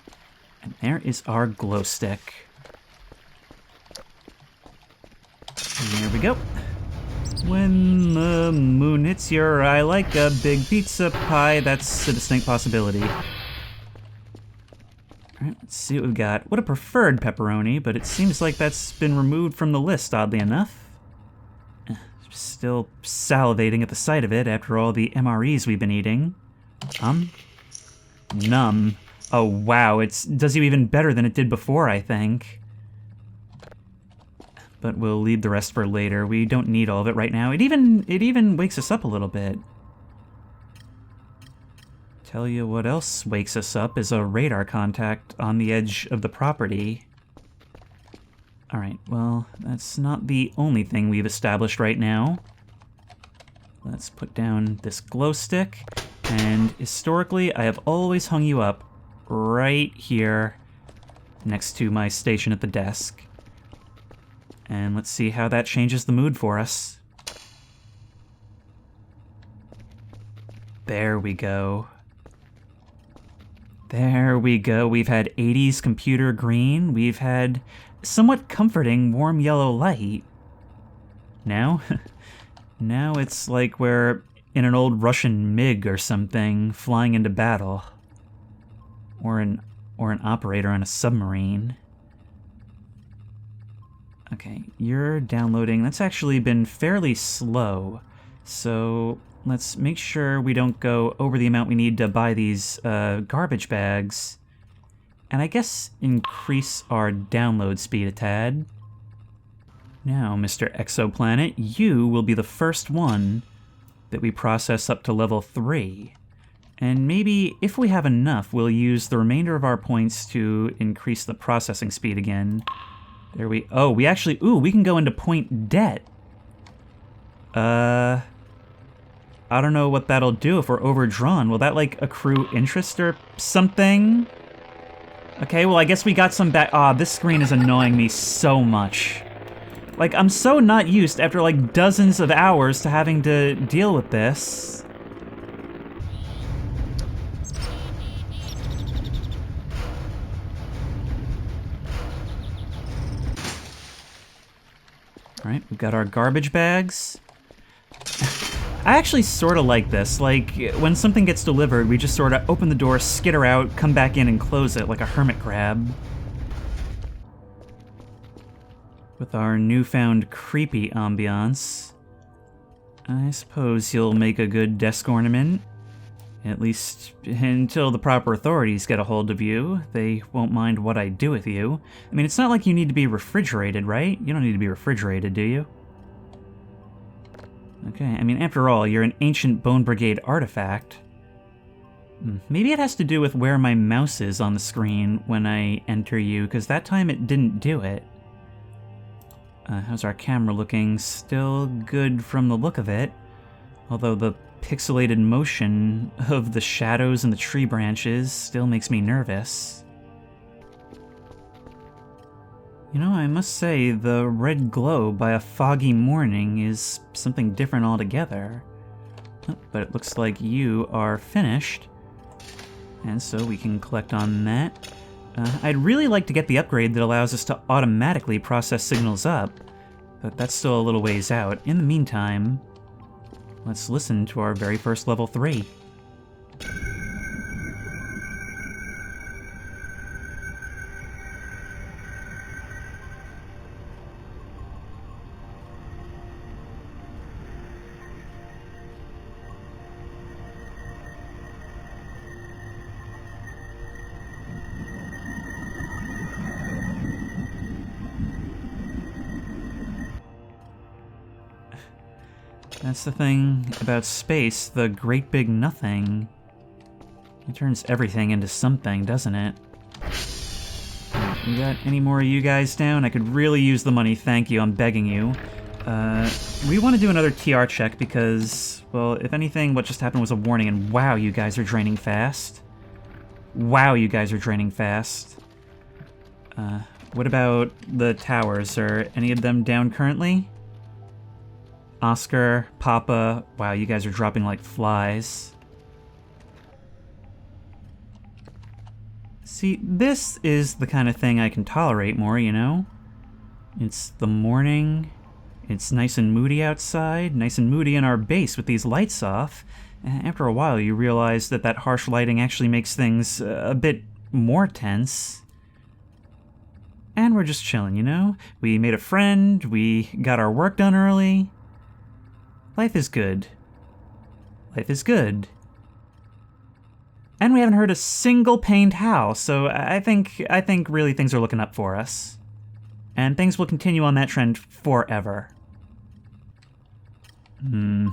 Speaker 1: and there is our glow stick. There we go. When the moon hits your eye like a big pizza pie, that's a distinct possibility. Alright, let's see what we've got. What a preferred pepperoni, but it seems like that's been removed from the list, oddly enough. Still salivating at the sight of it after all the MREs we've been eating. Numb. Oh wow, it does you even better than it did before, I think. But we'll leave the rest for later. We don't need all of it right now. It even wakes us up a little bit. Tell you what else wakes us up is a radar contact on the edge of the property. Alright, well, that's not the only thing we've established right now. Let's put down this glow stick, and historically, I have always hung you up right here next to my station at the desk. And let's see how that changes the mood for us. There we go. There we go. We've had 80s computer green. We've had somewhat comforting warm yellow light. Now? Now it's like we're in an old Russian MiG or something, flying into battle. Or an operator on a submarine. Okay, you're downloading. That's actually been fairly slow. So let's make sure we don't go over the amount we need to buy these garbage bags. And I guess increase our download speed a tad. Now, Mr. Exoplanet, you will be the first one that we process up to level 3. And maybe, if we have enough, we'll use the remainder of our points to increase the processing speed again. There we... Oh, we actually... Ooh, we can go into point debt. I don't know what that'll do if we're overdrawn. Will that, like, accrue interest or something? Okay, well, I guess we got some back... Ah, this screen is annoying me so much. Like, I'm so not used after, like, dozens of hours to having to deal with this. Alright, we've got our garbage bags. I actually sort of like this. Like, when something gets delivered, we just sort of open the door, skitter out, come back in and close it like a hermit crab. With our newfound creepy ambiance. I suppose you'll make a good desk ornament. At least until the proper authorities get a hold of you. They won't mind what I do with you. I mean, it's not like you need to be refrigerated, right? You don't need to be refrigerated, do you? Okay, I mean, after all, you're an ancient Bone Brigade artifact. Maybe it has to do with where my mouse is on the screen when I enter you, because that time it didn't do it. How's our camera looking? Still good from the look of it. Although the pixelated motion of the shadows and the tree branches still makes me nervous. You know, I must say, the red glow by a foggy morning is something different altogether. But it looks like you are finished. And so we can collect on that. I'd really like to get the upgrade that allows us to automatically process signals up, but that's still a little ways out. In the meantime, let's listen to our very first level 3. That's the thing about space, the great big nothing. It turns everything into something, doesn't it? You got any more of you guys down? I could really use the money, thank you, I'm begging you. We want to do another TR check because, well, if anything, what just happened was a warning, and wow, you guys are draining fast. Wow, you guys are draining fast. What about the towers? Are any of them down currently? Oscar, Papa, wow, you guys are dropping like flies. See, this is the kind of thing I can tolerate more, you know? It's the morning, it's nice and moody outside, nice and moody in our base with these lights off. After a while, you realize that that harsh lighting actually makes things a bit more tense. And we're just chilling, you know? We made a friend, we got our work done early. Life is good. Life is good. And we haven't heard a single pained howl, so I think really things are looking up for us. And things will continue on that trend forever. 2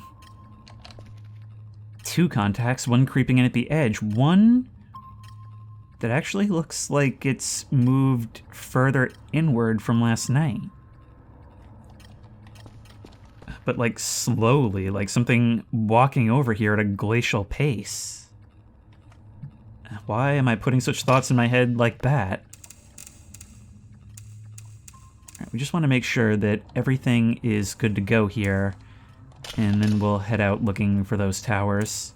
Speaker 1: contacts, one creeping in at the edge. One that actually looks like it's moved further inward from last night. But like slowly, like something walking over here at a glacial pace. Why am I putting such thoughts in my head like that? All right, we just want to make sure that everything is good to go here, and then we'll head out looking for those towers.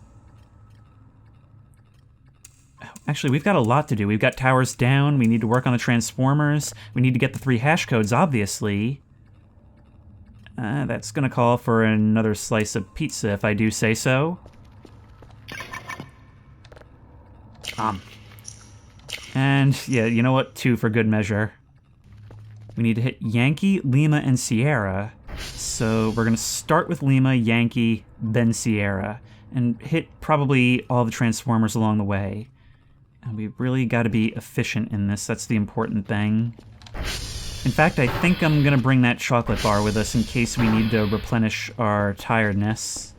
Speaker 1: Actually, we've got a lot to do. We've got towers down, we need to work on the transformers, we need to get the 3 hash codes, obviously. That's gonna call for another slice of pizza, if I do say so. And, yeah, you know what? 2 for good measure. We need to hit Yankee, Lima, and Sierra. So we're gonna start with Lima, Yankee, then Sierra. And hit probably all the transformers along the way. And we really gotta be efficient in this, that's the important thing. In fact, I think I'm gonna bring that chocolate bar with us in case we need to replenish our tiredness.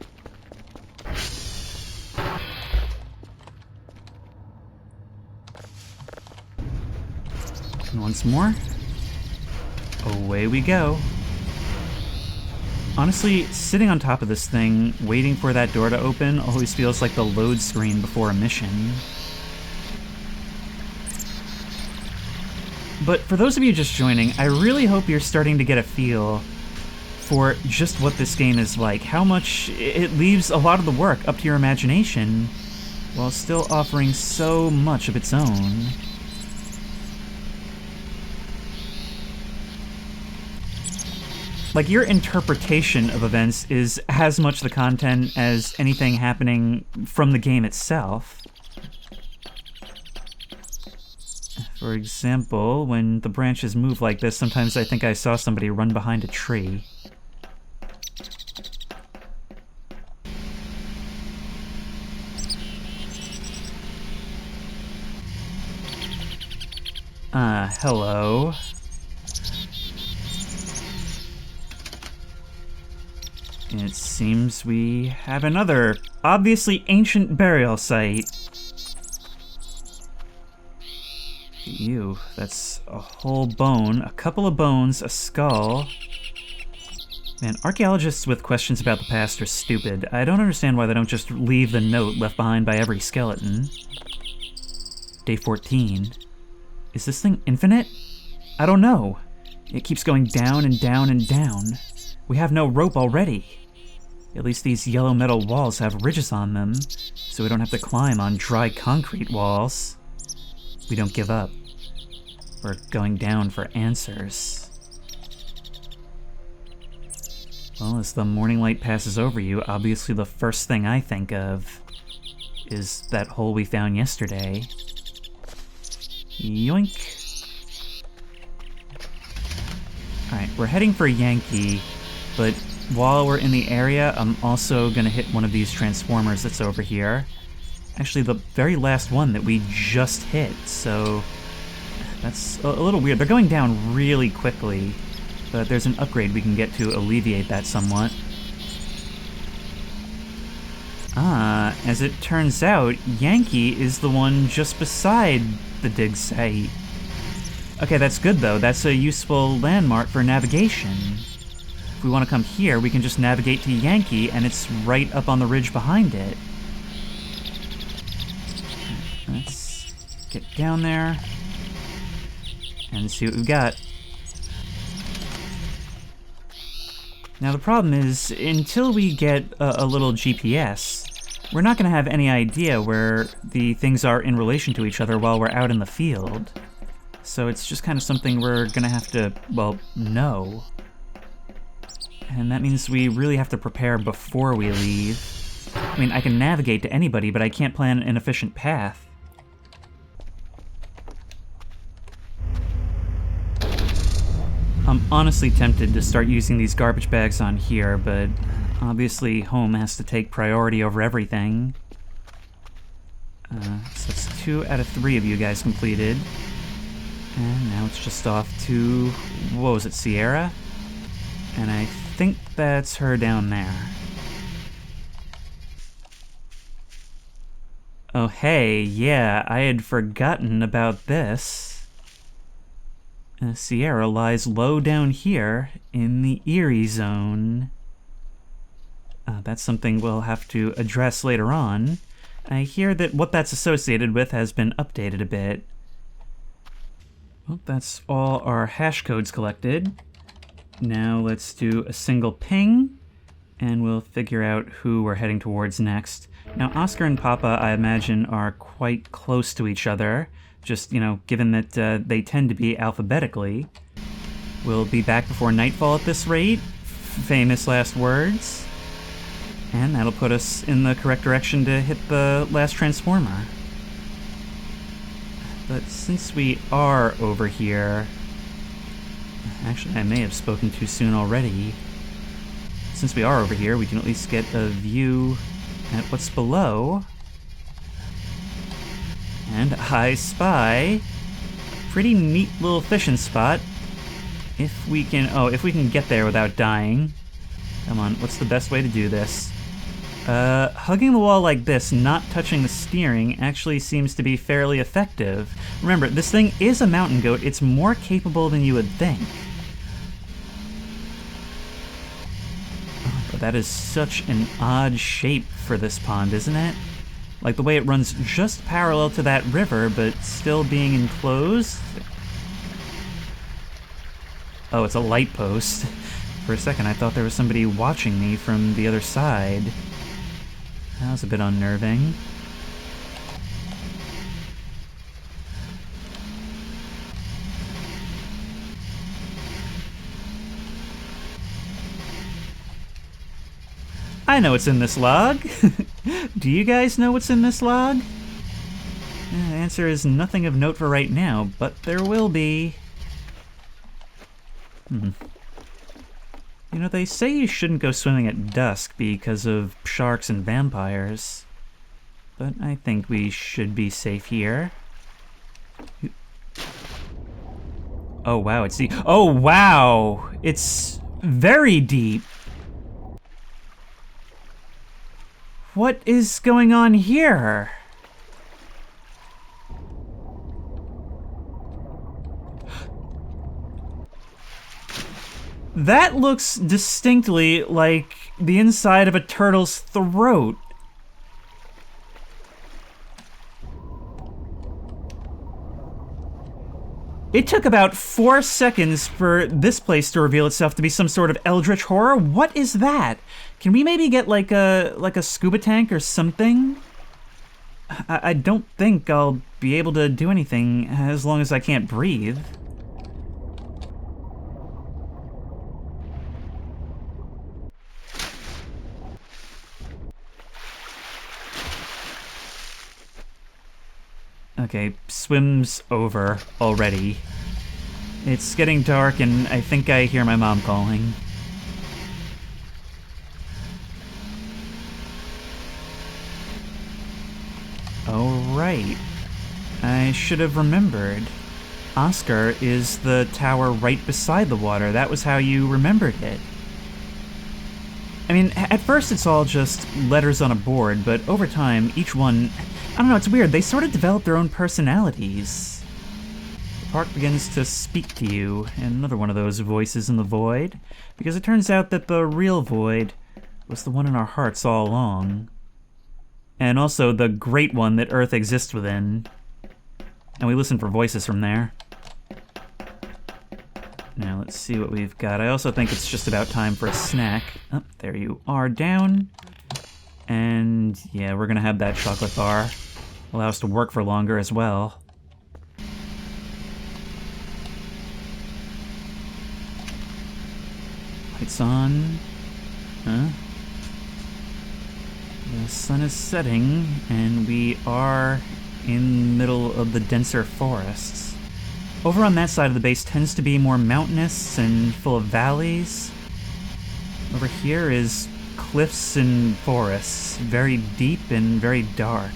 Speaker 1: And once more, away we go. Honestly, sitting on top of this thing, waiting for that door to open, always feels like the load screen before a mission. But for those of you just joining, I really hope you're starting to get a feel for just what this game is like, how much it leaves a lot of the work up to your imagination, while still offering so much of its own. Like, your interpretation of events is as much the content as anything happening from the game itself. For example, when the branches move like this, sometimes I think I saw somebody run behind a tree. Hello. It seems we have another, obviously ancient burial site. Ew, that's a whole bone, a couple of bones, a skull. Man, archaeologists with questions about the past are stupid. I don't understand why they don't just leave the note left behind by every skeleton. Day 14. Is this thing infinite? I don't know. It keeps going down and down and down. We have no rope already. At least these yellow metal walls have ridges on them, so we don't have to climb on dry concrete walls. We don't give up. We're going down for answers. Well, as the morning light passes over you, obviously the first thing I think of is that hole we found yesterday. Yoink. Alright, we're heading for Yankee, but while we're in the area, I'm also gonna hit one of these transformers that's over here. Actually, the very last one that we just hit, so that's a little weird. They're going down really quickly, but there's an upgrade we can get to alleviate that somewhat. As it turns out, Yankee is the one just beside the dig site. Okay, that's good though. That's a useful landmark for navigation. If we want to come here, we can just navigate to Yankee, and it's right up on the ridge behind it. Let's get down there and see what we've got. Now the problem is, until we get a little GPS, we're not going to have any idea where the things are in relation to each other while we're out in the field. So it's just kind of something we're going to have to, well, know. And that means we really have to prepare before we leave. I mean, I can navigate to anybody, but I can't plan an efficient path. I'm honestly tempted to start using these garbage bags on here, but Obviously, home has to take priority over everything. So that's 2 out of 3 of you guys completed. And now it's just off to, what was it, Sierra? And I think that's her down there. Oh hey, yeah, I had forgotten about this. Sierra lies low down here in the Erie zone. That's something we'll have to address later on. I hear that what that's associated with has been updated a bit. Well, that's all our hash codes collected. Now let's do a single ping, and we'll figure out who we're heading towards next. Now, Oscar and Papa, I imagine, are quite close to each other, just, given that they tend to be alphabetically. We'll be back before nightfall at this rate. Famous last words. And that'll put us in the correct direction to hit the last transformer. But since we are over here... Actually, I may have spoken too soon already. Since we are over here, we can at least get a view at what's below. And I spy a pretty neat little fishing spot. If we can get there without dying. Come on, what's the best way to do this? Hugging the wall like this, not touching the steering, actually seems to be fairly effective. Remember, this thing is a mountain goat. It's more capable than you would think. Oh, but that is such an odd shape for this pond, isn't it? Like the way it runs just parallel to that river, but still being enclosed. Oh, it's a light post. For a second, I thought there was somebody watching me from the other side. That was a bit unnerving. I know what's in this log. Do you guys know what's in this log? The answer is nothing of note for right now, but there will be. They say you shouldn't go swimming at dusk because of sharks and vampires. But I think we should be safe here. Oh wow, it's deep. Oh wow! It's very deep! What is going on here? That looks distinctly like the inside of a turtle's throat. It took about 4 seconds for this place to reveal itself to be some sort of eldritch horror. What is that? Can we maybe get like a scuba tank or something? I don't think I'll be able to do anything as long as I can't breathe. Okay, swim's over already. It's getting dark and I think I hear my mom calling. Oh, right. I should have remembered. Oscar is the tower right beside the water. That was how you remembered it. I mean, at first it's all just letters on a board, but over time, each one... I don't know, it's weird. They sort of develop their own personalities. The park begins to speak to you, and another one of those voices in the void, because it turns out that the real void was the one in our hearts all along. And also the great one that Earth exists within. And we listen for voices from there. Now let's see what we've got. I also think it's just about time for a snack. Oh, there you are, down. And yeah, we're gonna have that chocolate bar. Allow us to work for longer as well. Lights on. Huh? The sun is setting, and we are in the middle of the denser forests. Over on that side of the base tends to be more mountainous and full of valleys. Over here is cliffs and forests, very deep and very dark.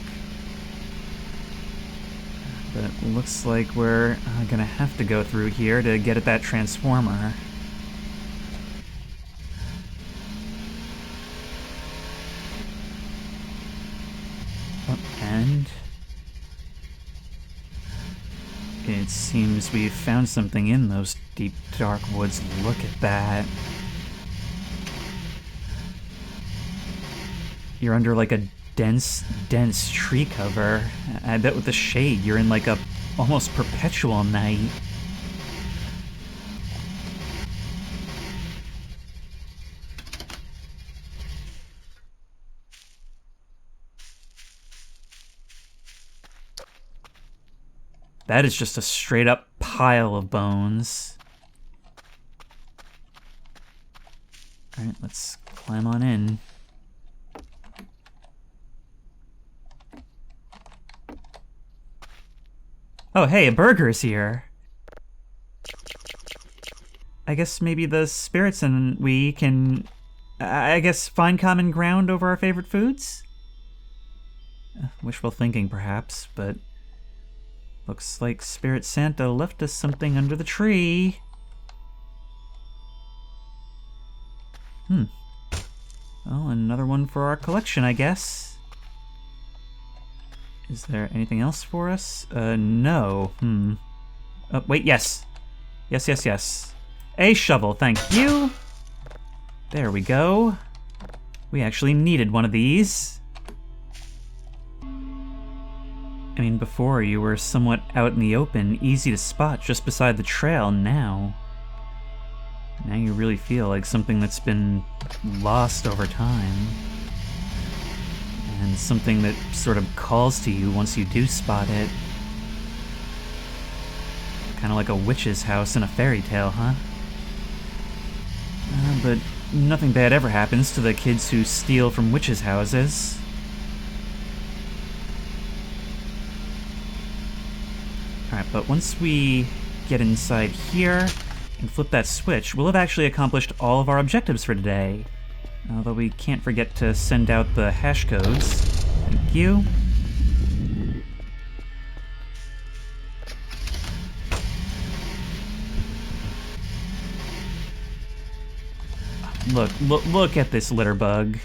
Speaker 1: But it looks like we're gonna have to go through here to get at that transformer. Oh, and it seems we've found something in those deep, dark woods. Look at that. You're under like a dense tree cover. I bet with the shade, you're in like a almost perpetual night. That is just a straight up pile of bones. Alright, let's climb on in. Oh, hey, a burger's here. I guess maybe the spirits and we can, I guess, find common ground over our favorite foods? Wishful thinking, perhaps, but looks like Spirit Santa left us something under the tree. Well, another one for our collection, I guess. Is there anything else for us? No. Oh, wait, yes. Yes. A shovel, thank you. There we go. We actually needed one of these. I mean, before you were somewhat out in the open, easy to spot just beside the trail. Now you really feel like something that's been lost over time. And something that sort of calls to you once you do spot it. Kind of like a witch's house in a fairy tale, huh? But nothing bad ever happens to the kids who steal from witches' houses. Alright, but once we get inside here and flip that switch, we'll have actually accomplished all of our objectives for today. Although we can't forget to send out the hash codes. Thank you. Look at this litter bug.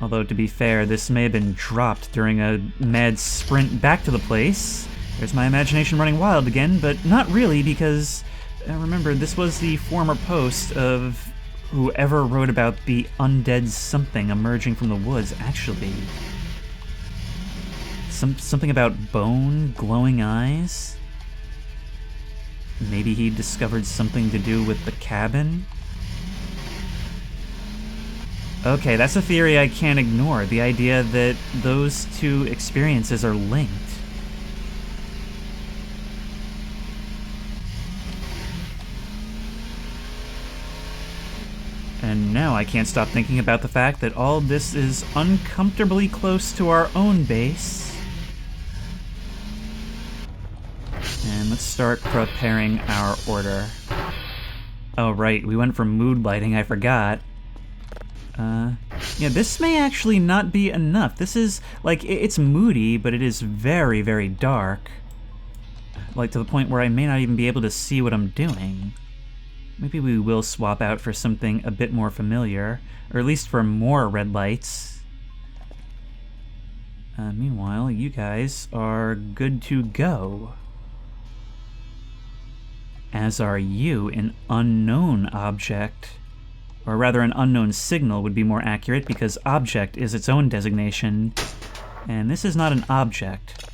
Speaker 1: Although, to be fair, this may have been dropped during a mad sprint back to the place. There's my imagination running wild again, but not really, because remember, this was the former post of whoever wrote about the undead something emerging from the woods, actually. Something about bone, glowing eyes? Maybe he discovered something to do with the cabin? Okay, that's a theory I can't ignore, the idea that those two experiences are linked. And now I can't stop thinking about the fact that all this is uncomfortably close to our own base. And let's start preparing our order. Oh right, we went for mood lighting, I forgot. Yeah, this may actually not be enough. This is, like, it's moody, but it is very, very dark. Like, to the point where I may not even be able to see what I'm doing. Maybe we will swap out for something a bit more familiar, or at least for more red lights. Meanwhile, you guys are good to go. As are you, an unknown object. Or rather, an unknown signal would be more accurate, because object is its own designation, and this is not an object.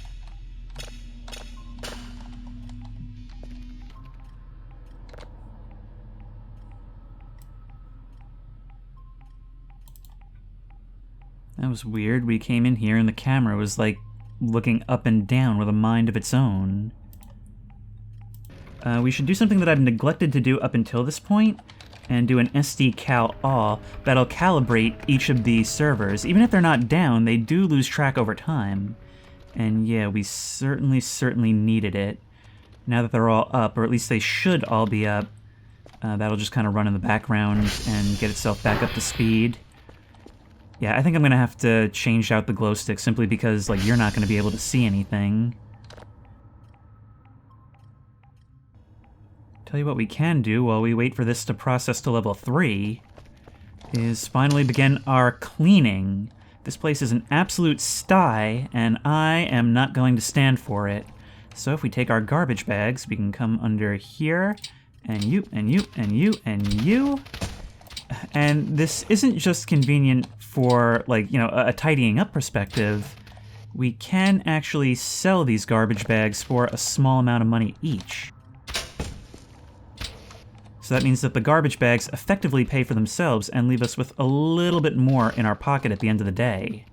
Speaker 1: That was weird. We came in here and the camera was like looking up and down with a mind of its own. We should do something that I've neglected to do up until this point, and do an SD-cal all that'll calibrate each of these servers. Even if they're not down, they do lose track over time. And yeah, we certainly needed it. Now that they're all up, or at least they should all be up, That'll just kind of run in the background and get itself back up to speed. Yeah, I think I'm going to have to change out the glow stick simply because, like, you're not going to be able to see anything. Tell you what we can do while we wait for this to process to level 3 is finally begin our cleaning. This place is an absolute sty, and I am not going to stand for it. So if we take our garbage bags, we can come under here, and you, and you, and you, and you. And this isn't just convenient for, like, you know, a tidying up perspective. We can actually sell these garbage bags for a small amount of money each. So that means that the garbage bags effectively pay for themselves and leave us with a little bit more in our pocket at the end of the day.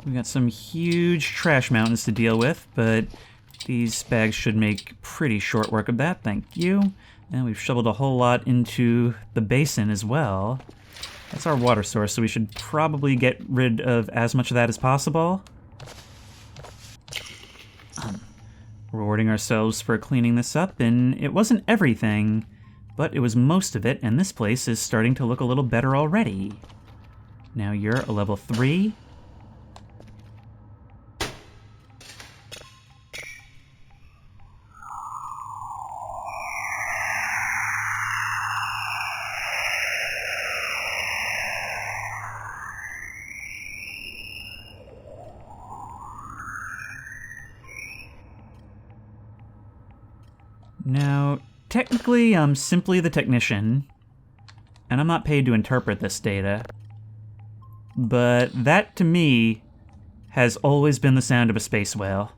Speaker 1: We've got some huge trash mountains to deal with, but these bags should make pretty short work of that, thank you. And we've shoveled a whole lot into the basin as well. That's our water source, so we should probably get rid of as much of that as possible. Rewarding ourselves for cleaning this up, and it wasn't everything, but it was most of it, and this place is starting to look a little better already. Now you're a level 3. Now, technically, I'm simply the technician, and I'm not paid to interpret this data, but that, to me, has always been the sound of a space whale,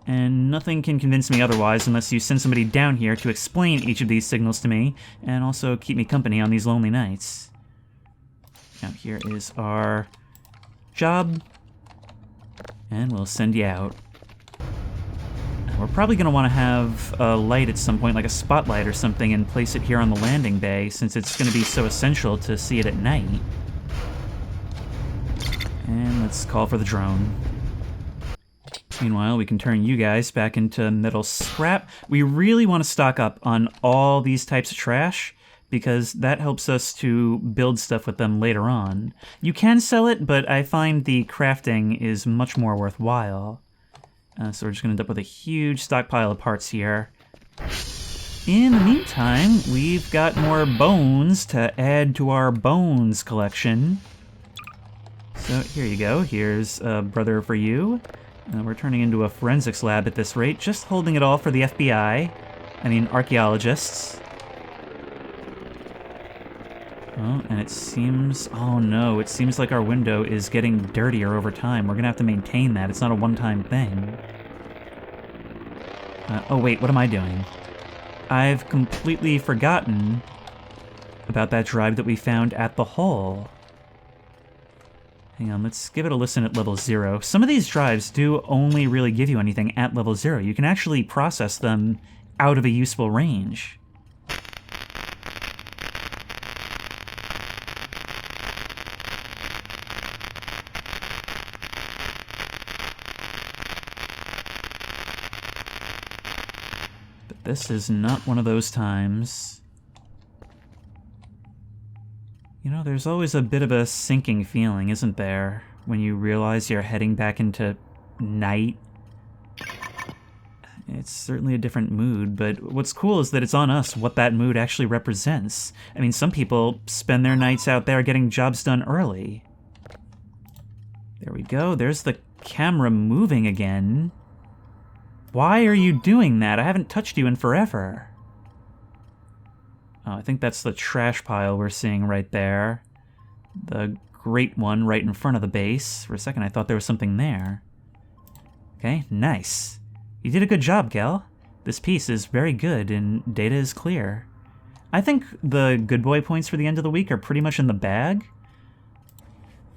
Speaker 1: and nothing can convince me otherwise unless you send somebody down here to explain each of these signals to me, and also keep me company on these lonely nights. Now, here is our job, and we'll send you out. We're probably going to want to have a light at some point, like a spotlight or something, and place it here on the landing bay, since it's going to be so essential to see it at night. And let's call for the drone. Meanwhile, we can turn you guys back into metal scrap. We really want to stock up on all these types of trash, because that helps us to build stuff with them later on. You can sell it, but I find the crafting is much more worthwhile. So we're just going to end up with a huge stockpile of parts here. In the meantime, we've got more bones to add to our bones collection. So here you go. Here's a brother for you. We're turning into a forensics lab at this rate, just holding it all for the FBI. I mean, archaeologists. Oh, and it seems... oh no, it seems like our window is getting dirtier over time. We're gonna have to maintain that. It's not a one-time thing. Oh wait, what am I doing? I've completely forgotten about that drive that we found at the hole. Hang on, let's give it a listen at level 0. Some of these drives do only really give you anything at level 0. You can actually process them out of a useful range. This is not one of those times. You know, there's always a bit of a sinking feeling, isn't there? When you realize you're heading back into night. It's certainly a different mood, but what's cool is that it's on us what that mood actually represents. I mean, some people spend their nights out there getting jobs done early. There we go, there's the camera moving again. Why are you doing that? I haven't touched you in forever. Oh, I think that's the trash pile we're seeing right there. The great one right in front of the base. For a second I thought there was something there. Okay, nice. You did a good job, Gal. This piece is very good and data is clear. I think the good boy points for the end of the week are pretty much in the bag.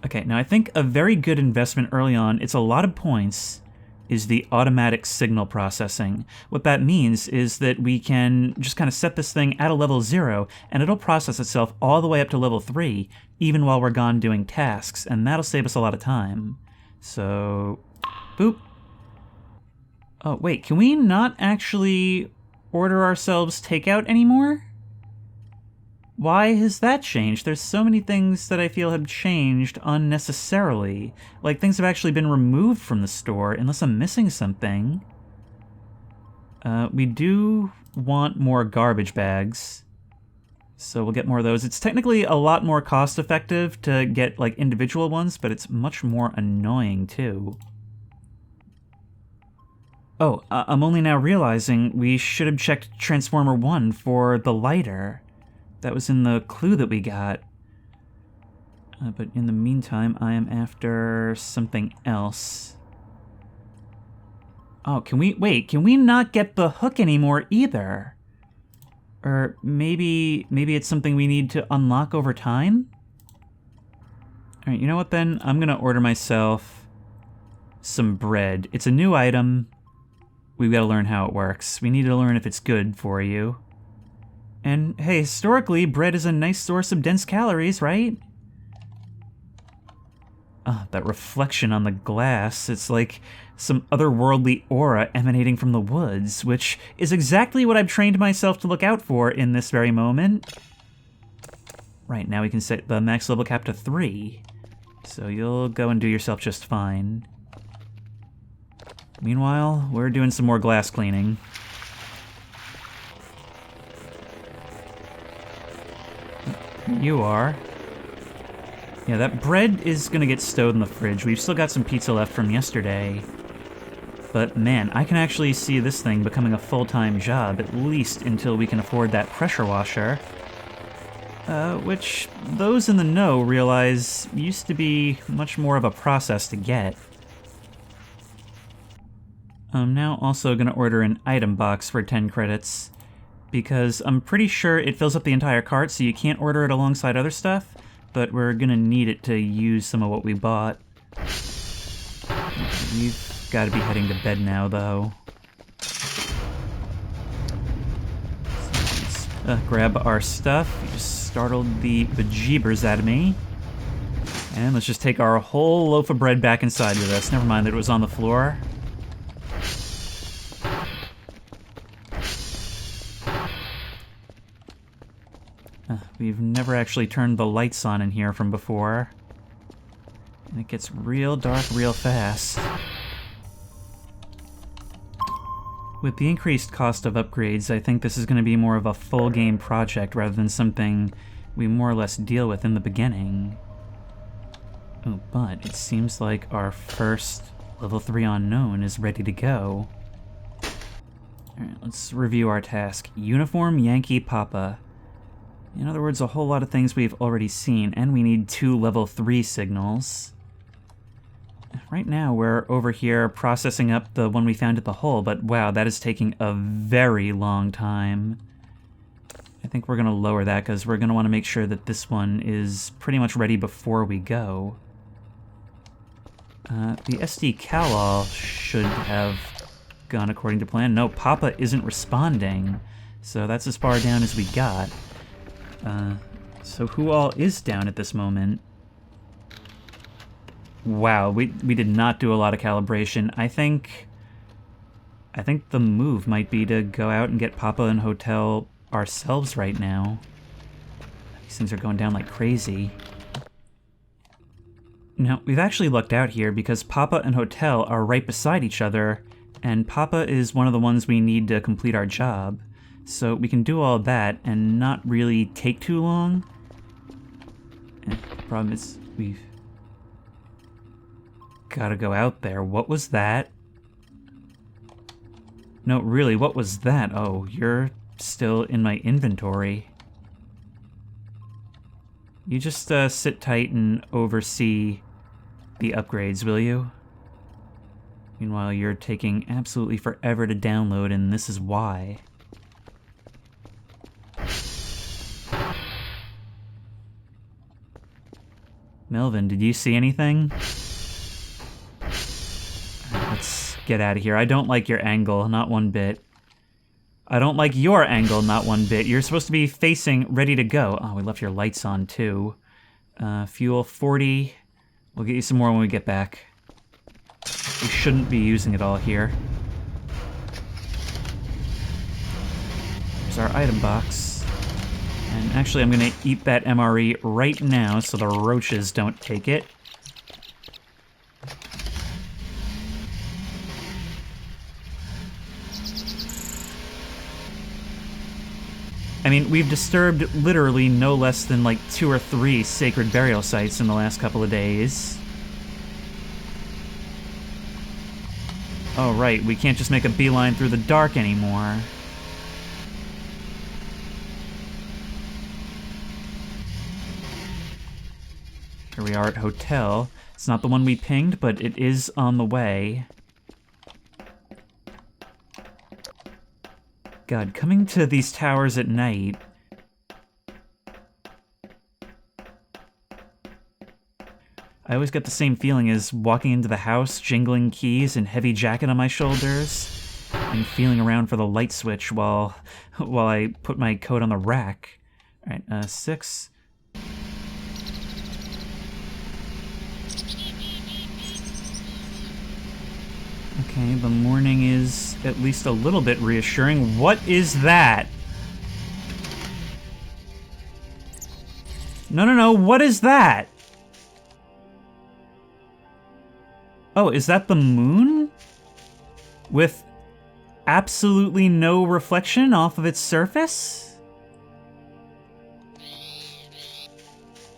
Speaker 1: Okay, now I think a very good investment early on, it's a lot of points, is the automatic signal processing. What that means is that we can just kind of set this thing at a level 0, and it'll process itself all the way up to level 3, even while we're gone doing tasks, and that'll save us a lot of time. So, boop. Oh, wait, can we not actually order ourselves takeout anymore? Why has that changed? There's so many things that I feel have changed unnecessarily. Like, things have actually been removed from the store, unless I'm missing something. We do want more garbage bags, so we'll get more of those. It's technically a lot more cost-effective to get, like, individual ones, but it's much more annoying, too. Oh, I'm only now realizing we should have checked Transformer 1 for the lighter. That was in the clue that we got. But in the meantime, I am after something else. Oh, can we not get the hook anymore either? Or maybe it's something we need to unlock over time? Alright, you know what then? I'm gonna order myself some bread. It's a new item. We've got to learn how it works. We need to learn if it's good for you. And hey, historically, bread is a nice source of dense calories, right? Ah, that reflection on the glass. It's like some otherworldly aura emanating from the woods, which is exactly what I've trained myself to look out for in this very moment. Right, now we can set the max level cap to 3. So you'll go and do yourself just fine. Meanwhile, we're doing some more glass cleaning. You are. Yeah, that bread is gonna get stowed in the fridge. We've still got some pizza left from yesterday. But man, I can actually see this thing becoming a full-time job, at least until we can afford that pressure washer. Which those in the know realize used to be much more of a process to get. I'm now also gonna order an item box for 10 credits, because I'm pretty sure it fills up the entire cart, so you can't order it alongside other stuff, but we're gonna need it to use some of what we bought. We've gotta be heading to bed now, though. So let's grab our stuff. You just startled the bejeebers out of me. And let's just take our whole loaf of bread back inside with us. Never mind that it was on the floor. We've never actually turned the lights on in here from before. And it gets real dark real fast. With the increased cost of upgrades, I think this is going to be more of a full game project rather than something we more or less deal with in the beginning. Oh, but it seems like our first level 3 unknown is ready to go. Alright, let's review our task. Uniform Yankee Papa. In other words, a whole lot of things we've already seen, and we need 2 level 3 signals. Right now, we're over here processing up the one we found at the hole, but wow, that is taking a very long time. I think we're going to lower that, because we're going to want to make sure that this one is pretty much ready before we go. The SD Cal-All should have gone according to plan. No, Papa isn't responding, so that's as far down as we got. So who all is down at this moment? Wow, we did not do a lot of calibration. I think the move might be to go out and get Papa and Hotel ourselves right now. These things are going down like crazy. Now, we've actually lucked out here because Papa and Hotel are right beside each other, and Papa is one of the ones we need to complete our job. So we can do all that and not really take too long. The problem is we've gotta go out there. What was that? No, really, what was that? Oh, you're still in my inventory. You just sit tight and oversee the upgrades, will you? Meanwhile, you're taking absolutely forever to download, and this is why. Melvin, did you see anything? Let's get out of here. I don't like your angle, not one bit. I don't like your angle, not one bit. You're supposed to be facing, ready to go. Oh, we left your lights on, too. Fuel 40. We'll get you some more when we get back. We shouldn't be using it all here. There's our item box. And actually, I'm gonna eat that MRE right now so the roaches don't take it. I mean, we've disturbed literally no less than like 2 or 3 sacred burial sites in the last couple of days. Oh, right, we can't just make a beeline through the dark anymore. Here we are at Hotel. It's not the one we pinged, but it is on the way. God, coming to these towers at night... I always get the same feeling as walking into the house, jingling keys and heavy jacket on my shoulders, and feeling around for the light switch while I put my coat on the rack. Alright, 6. Okay, the morning is at least a little bit reassuring. What is that? No, what is that? Oh, is that the moon? With absolutely no reflection off of its surface?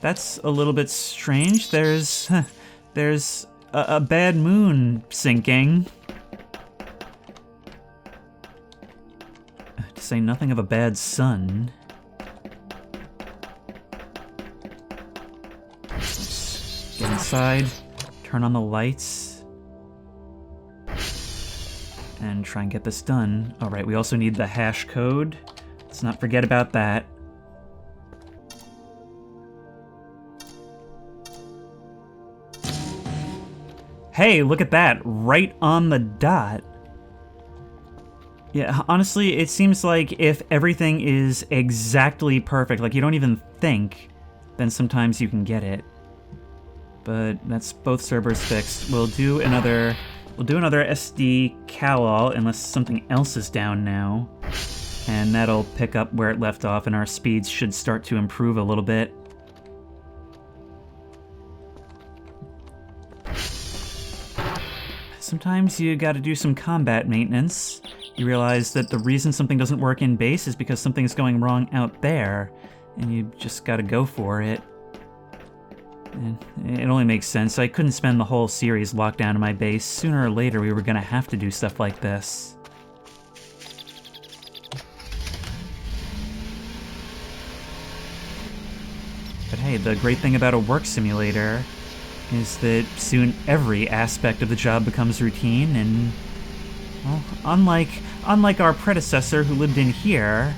Speaker 1: That's a little bit strange. There's a bad moon sinking. To say nothing of a bad sun. Let's get inside, turn on the lights, and try and get this done. Alright, we also need the hash code. Let's not forget about that. Hey, look at that, right on the dot. Yeah, honestly, it seems like if everything is exactly perfect, like you don't even think, then sometimes you can get it. But that's both servers fixed. We'll do another SD Cal-all unless something else is down now. And that'll pick up where it left off and our speeds should start to improve a little bit. Sometimes you gotta do some combat maintenance. You realize that the reason something doesn't work in base is because something's going wrong out there, and you just gotta go for it. And it only makes sense. I couldn't spend the whole series locked down in my base. Sooner or later we were gonna have to do stuff like this. But hey, the great thing about a work simulator is that soon every aspect of the job becomes routine, and, well, unlike our predecessor who lived in here,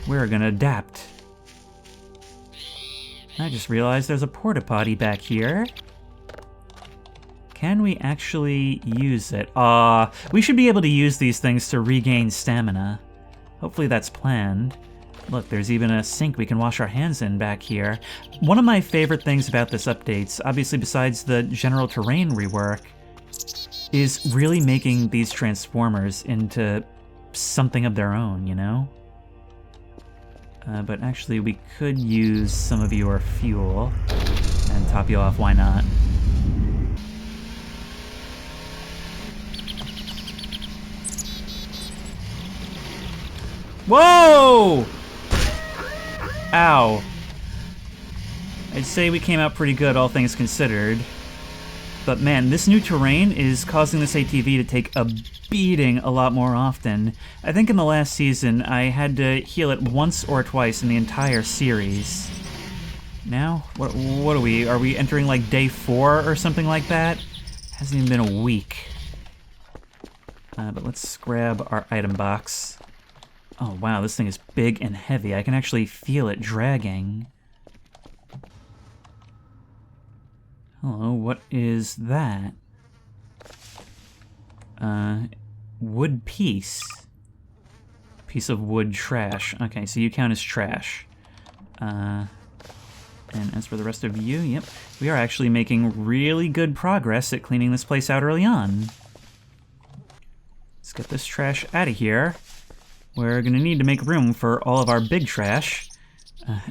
Speaker 1: we're gonna adapt. I just realized there's a porta-potty back here. Can we actually use it? We should be able to use these things to regain stamina. Hopefully that's planned. Look, there's even a sink we can wash our hands in back here. One of my favorite things about this update, obviously besides the general terrain rework, is really making these transformers into something of their own, you know? But actually we could use some of your fuel and top you off, why not? Whoa! Ow. I'd say we came out pretty good, all things considered. But man, this new terrain is causing this ATV to take a beating a lot more often. I think in the last season, I had to heal it once or twice in the entire series. Now? What are we? Are we entering like day 4 or something like that? Hasn't even been a week. But let's grab our item box. Oh wow, this thing is big and heavy. I can actually feel it dragging. Hello, what is that? Wood piece. Piece of wood trash. Okay, so you count as trash. And as for the rest of you, yep, we are actually making really good progress at cleaning this place out early on. Let's get this trash out of here. we're gonna need to make room for all of our big trash.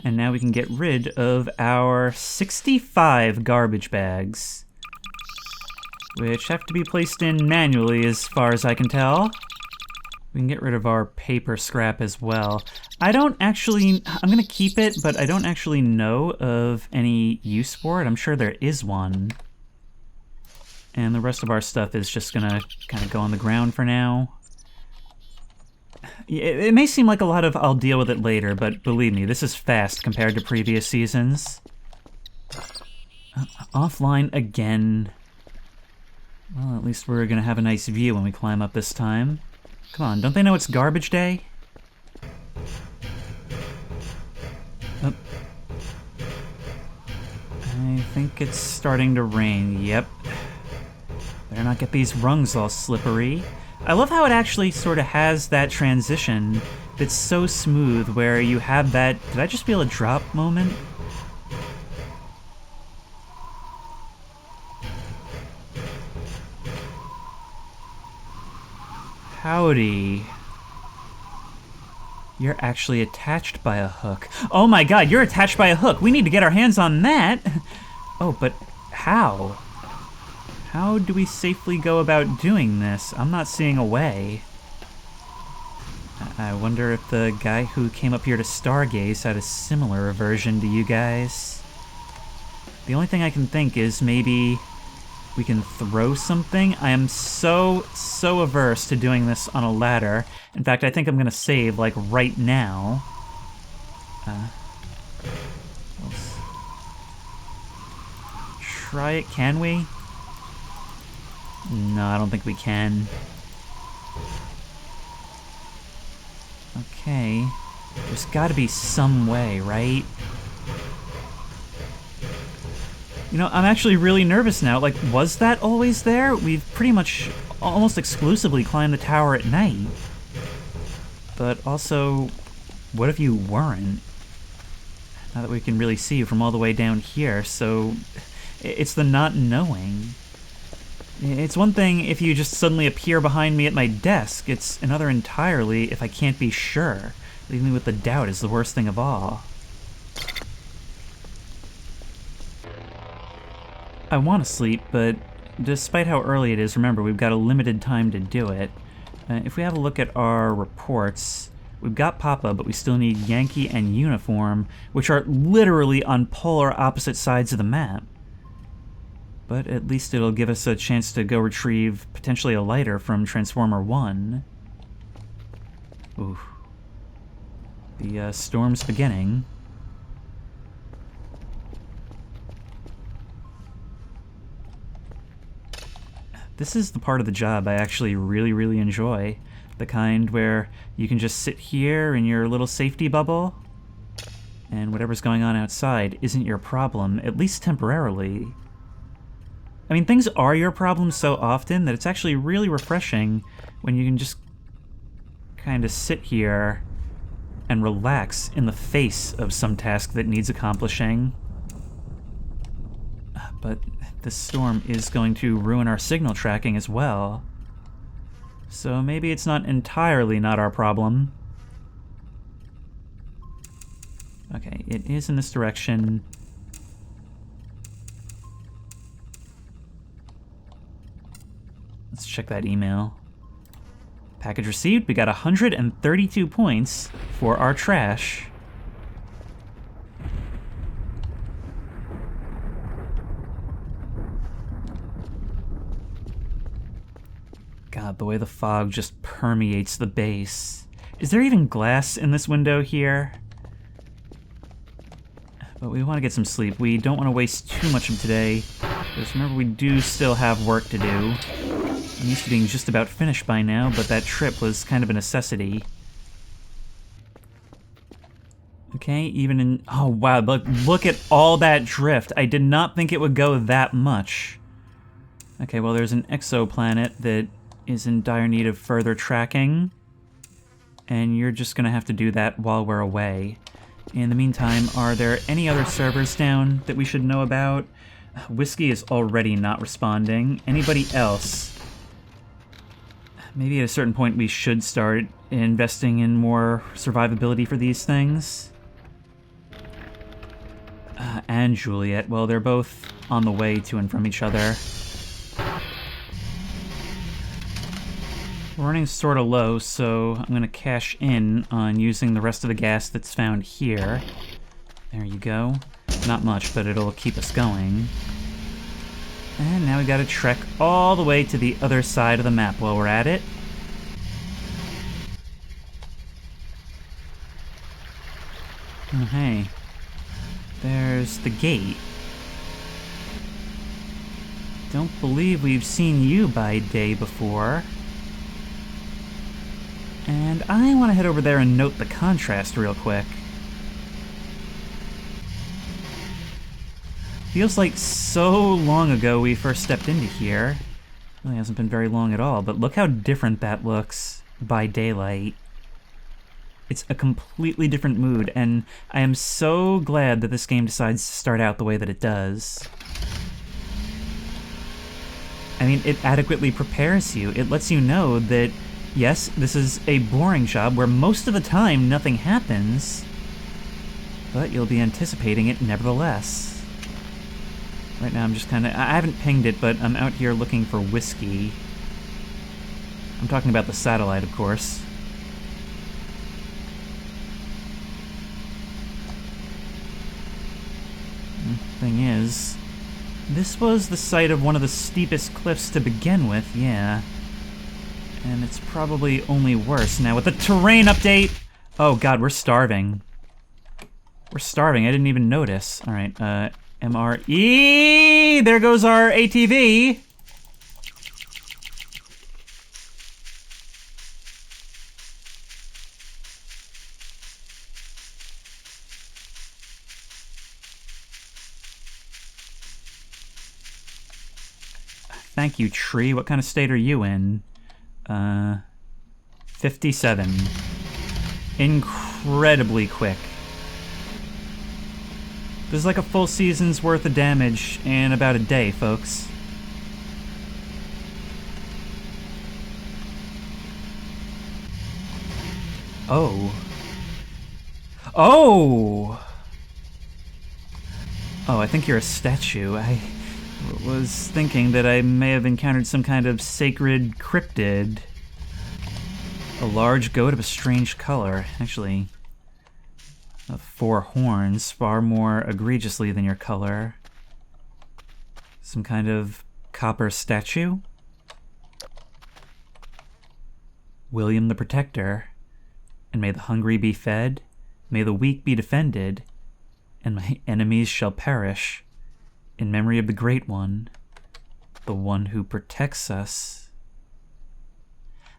Speaker 1: And now we can get rid of our 65 garbage bags, which have to be placed in manually as far as I can tell. We can get rid of our paper scrap as well. I'm gonna keep it, but I don't actually know of any use for it. I'm sure there is one. And the rest of our stuff is just gonna kind of go on the ground for now. It may seem like a lot of I'll deal with it later, but believe me, this is fast compared to previous seasons. Offline again. Well, at least we're gonna have a nice view when we climb up this time. Come on, don't they know it's garbage day? Oh. I think it's starting to rain, yep. Better not get these rungs all slippery. I love how it actually sort of has that transition that's so smooth where you have that, did I just feel a drop moment? Howdy. You're actually attached by a hook. Oh my god, you're attached by a hook! We need to get our hands on that! Oh, but how? How do we safely go about doing this? I'm not seeing a way. I wonder if the guy who came up here to stargaze had a similar aversion to you guys. The only thing I can think is maybe we can throw something. I am so averse to doing this on a ladder. In fact, I think I'm gonna save, like, right now. Let's try it, can we? No, I don't think we can. Okay. There's gotta be some way, right? You know, I'm actually really nervous now. Like, was that always there? We've pretty much almost exclusively climbed the tower at night. But also, what if you weren't? Not that we can really see you from all the way down here, so it's the not knowing. It's one thing if you just suddenly appear behind me at my desk. It's another entirely if I can't be sure. Leaving me with the doubt is the worst thing of all. I want to sleep, but despite how early it is, remember, we've got a limited time to do it. If we have a look at our reports, we've got Papa, but we still need Yankee and Uniform, which are literally on polar opposite sides of the map. But at least it'll give us a chance to go retrieve potentially a lighter from Transformer 1. Ooh. The storm's beginning. This is the part of the job I actually really enjoy. The kind where you can just sit here in your little safety bubble, and whatever's going on outside isn't your problem, at least temporarily. I mean, things are your problem so often that it's actually really refreshing when you can just kind of sit here and relax in the face of some task that needs accomplishing. But this storm is going to ruin our signal tracking as well. So maybe it's not entirely not our problem. Okay, it is in this direction. Let's check that email. Package received. We got 132 points for our trash. God, the way the fog just permeates the base. Is there even glass in this window here? But we want to get some sleep. We don't want to waste too much of today. Because remember, we do still have work to do. I'm used to being just about finished by now, but that trip was kind of a necessity. Okay, even in... Oh, wow, look at all that drift. I did not think it would go that much. Okay, well, there's an exoplanet that is in dire need of further tracking. And you're just gonna have to do that while we're away. In the meantime, are there any other servers down that we should know about? Whiskey is already not responding. Anybody else? Maybe at a certain point we should start investing in more survivability for these things. And Juliet, well, they're both on the way to and from each other. We're running sort of low, so I'm going to cash in on using the rest of the gas that's found here. There you go. Not much, but it'll keep us going. And now we gotta trek all the way to the other side of the map while we're at it. Oh, hey. There's the gate. Don't believe we've seen you by day before. And I want to head over there and note the contrast real quick. Feels like so long ago we first stepped into here. Really hasn't been very long at all, but look how different that looks by daylight. It's a completely different mood, and I am so glad that this game decides to start out the way that it does. I mean, it adequately prepares you. It lets you know that, yes, this is a boring job where most of the time nothing happens, but you'll be anticipating it nevertheless. Right now I'm just kind of... I haven't pinged it, but I'm out here looking for whiskey. I'm talking about the satellite, of course. Thing is, this was the site of one of the steepest cliffs to begin with, yeah. And it's probably only worse now with the terrain update! Oh god, we're starving. We're starving, I didn't even notice. Alright, MRE! There goes our ATV! Thank you, tree. What kind of state are you in? 57. Incredibly quick. This is like a full season's worth of damage in about a day, folks. Oh. Oh! Oh, I think you're a statue. I was thinking that I may have encountered some kind of sacred cryptid. A large goat of a strange color. Actually, 4 horns, far more egregiously than your color. Some kind of copper statue? William the Protector. And may the hungry be fed, may the weak be defended, and my enemies shall perish. In memory of the Great One, the one who protects us.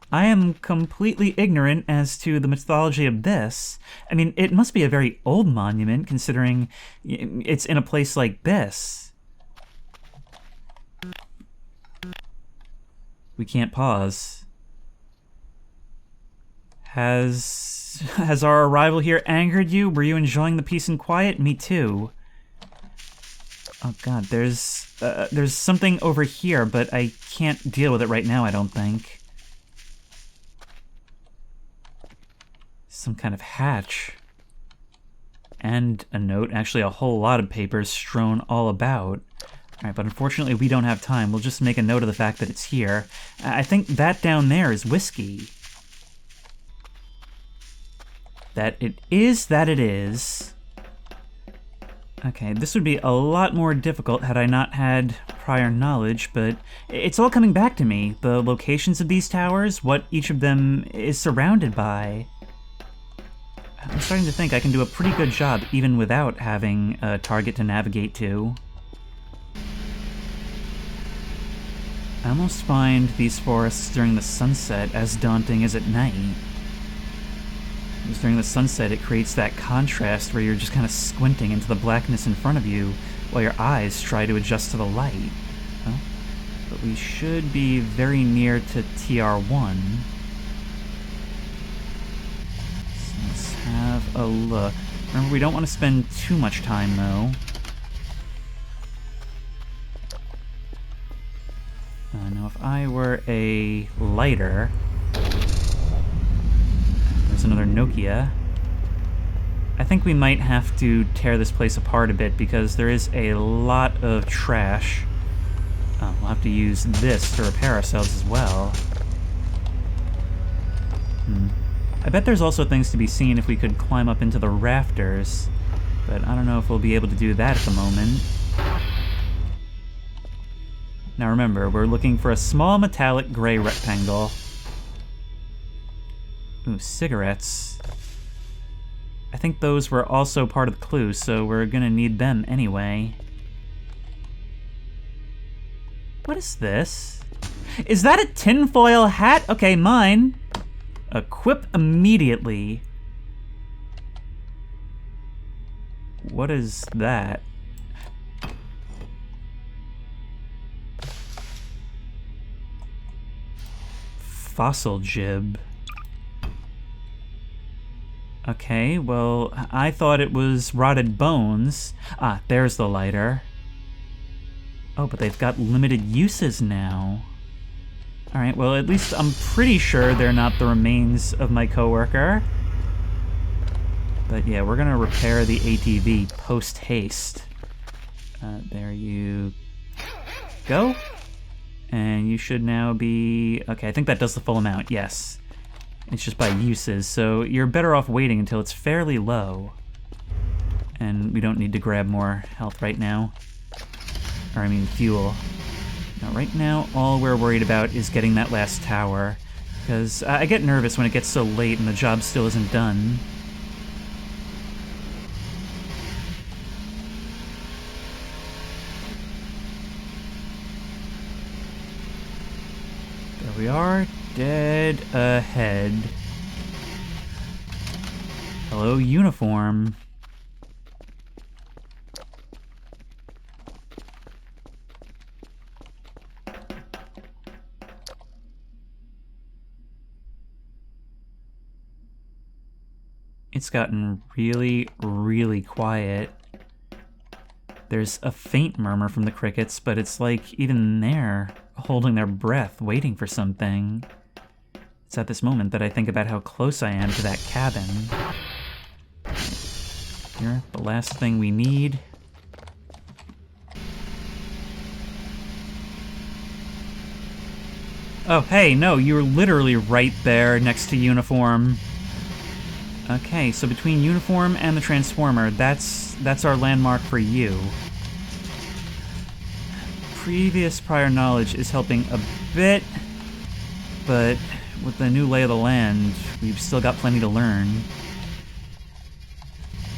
Speaker 1: I am completely ignorant as to the mythology of this. I mean, it must be a very old monument, considering it's in a place like this. We can't pause. Has our arrival here angered you? Were you enjoying the peace and quiet? Me too. Oh god, there's something over here, but I can't deal with it right now, I don't think. Some kind of hatch. And a note, actually a whole lot of papers strewn all about. Alright, but unfortunately we don't have time. We'll just make a note of the fact that it's here. I think that down there is whiskey. That it is. Okay, this would be a lot more difficult had I not had prior knowledge, but it's all coming back to me. The locations of these towers, what each of them is surrounded by. I'm starting to think I can do a pretty good job even without having a target to navigate to. I almost find these forests during the sunset as daunting as at night. Because during the sunset, it creates that contrast where you're just kind of squinting into the blackness in front of you while your eyes try to adjust to the light. Well, but we should be very near to TR1. So let's have a look. Remember, we don't want to spend too much time, though. Now, if I were a lighter... another Nokia. I think we might have to tear this place apart a bit because there is a lot of trash. We'll have to use this to repair ourselves as well. I bet there's also things to be seen if we could climb up into the rafters, but I don't know if we'll be able to do that at the moment. Now remember, we're looking for a small metallic gray rectangle. Ooh, cigarettes. I think those were also part of the clue, so we're gonna need them anyway. What is this? Is that a tinfoil hat? Okay, mine. Equip immediately. What is that? Fossil jib. Okay, well, I thought it was rotted bones. Ah, there's the lighter. Oh, but they've got limited uses now. Alright, well, at least I'm pretty sure they're not the remains of my coworker. But yeah, we're gonna repair the ATV post-haste. There you go. And you should now be... Okay, I think that does the full amount, yes. It's just by uses, so you're better off waiting until it's fairly low. And we don't need to grab more health right now. Or, I mean, fuel. Now, right now, all we're worried about is getting that last tower. Because I get nervous when it gets so late and the job still isn't done. There we are, dead ahead. Hello, uniform. It's gotten really, really quiet. There's a faint murmur from the crickets, but it's like even they're holding their breath, waiting for something. It's at this moment that I think about how close I am to that cabin. Here, the last thing we need. Oh, hey, no, you're literally right there next to uniform. Okay, so between uniform and the transformer, that's our landmark for you. Previous prior knowledge is helping a bit, but with the new lay of the land, we've still got plenty to learn.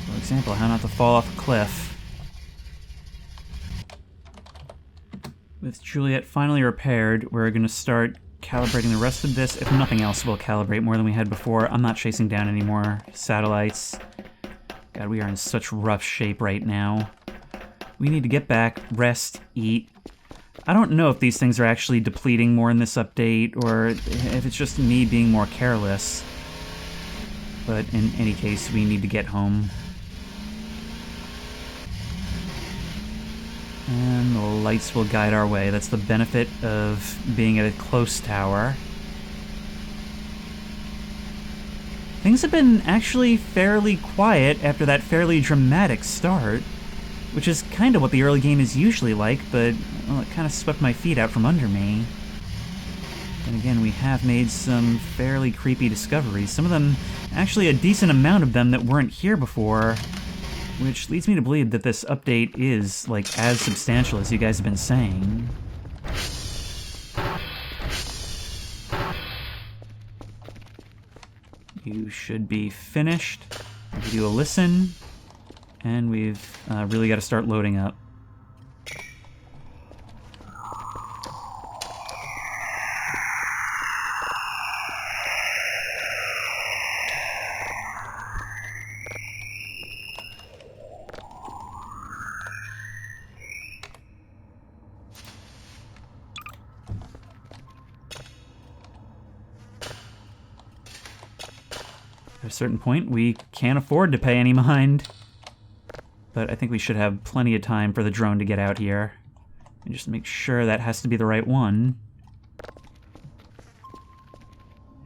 Speaker 1: For example, how not to fall off a cliff. With Juliet finally repaired, we're going to start calibrating the rest of this. If nothing else, we'll calibrate more than we had before. I'm not chasing down any more satellites. God, we are in such rough shape right now. We need to get back, rest, eat. I don't know if these things are actually depleting more in this update, or if it's just me being more careless. But in any case, we need to get home. And the lights will guide our way. That's the benefit of being at a close tower. Things have been actually fairly quiet after that fairly dramatic start, which is kind of what the early game is usually like, but well, it kind of swept my feet out from under me. And again, we have made some fairly creepy discoveries. Some of them, actually a decent amount of them that weren't here before. Which leads me to believe that this update is, like, as substantial as you guys have been saying. You should be finished. I'll give you a listen. And we've really got to start loading up. At a certain point, we can't afford to pay any mind. But I think we should have plenty of time for the drone to get out here. And just make sure that has to be the right one.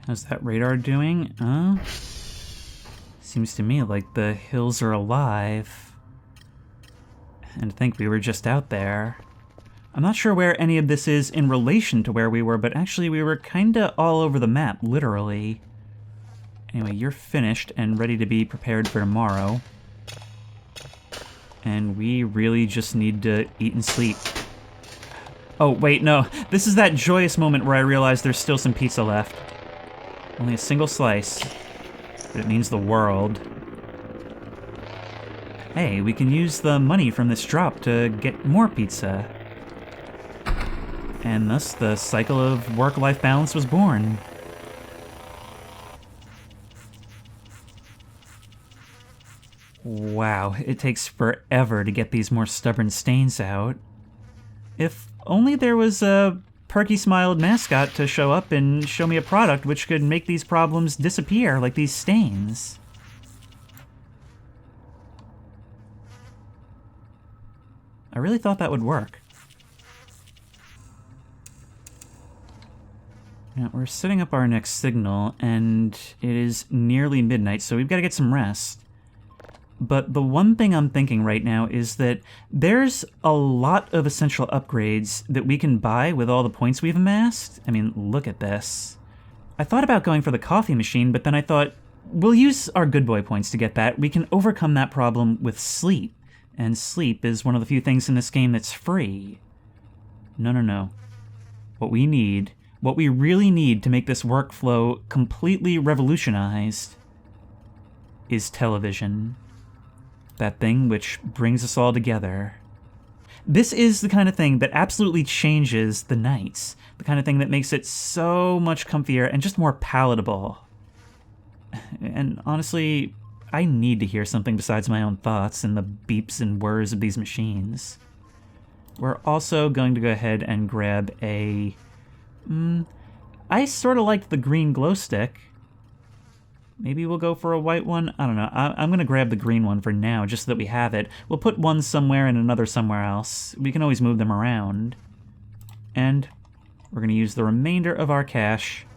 Speaker 1: How's that radar doing? Seems to me like the hills are alive. And I think we were just out there. I'm not sure where any of this is in relation to where we were, but actually we were kinda all over the map, literally. Anyway, you're finished and ready to be prepared for tomorrow. And we really just need to eat and sleep. Oh, wait, no. This is that joyous moment where I realize there's still some pizza left. Only a single slice. But it means the world. Hey, we can use the money from this drop to get more pizza. And thus the cycle of work-life balance was born. Wow, it takes forever to get these more stubborn stains out. If only there was a perky-smiled mascot to show up and show me a product which could make these problems disappear, like these stains. I really thought that would work. Now, we're setting up our next signal, and it is nearly midnight, so we've got to get some rest. But the one thing I'm thinking right now is that there's a lot of essential upgrades that we can buy with all the points we've amassed. I mean, look at this. I thought about going for the coffee machine, but then I thought, we'll use our good boy points to get that. We can overcome that problem with sleep, and sleep is one of the few things in this game that's free. No, no, no. What we really need to make this workflow completely revolutionized is television. That thing which brings us all together. This is the kind of thing that absolutely changes the nights. The kind of thing that makes it so much comfier and just more palatable. And honestly, I need to hear something besides my own thoughts and the beeps and whirs of these machines. We're also going to go ahead and grab a... I sort of liked the green glow stick. Maybe we'll go for a white one? I don't know. I'm going to grab the green one for now, just so that we have it. We'll put one somewhere and another somewhere else. We can always move them around. And we're going to use the remainder of our cash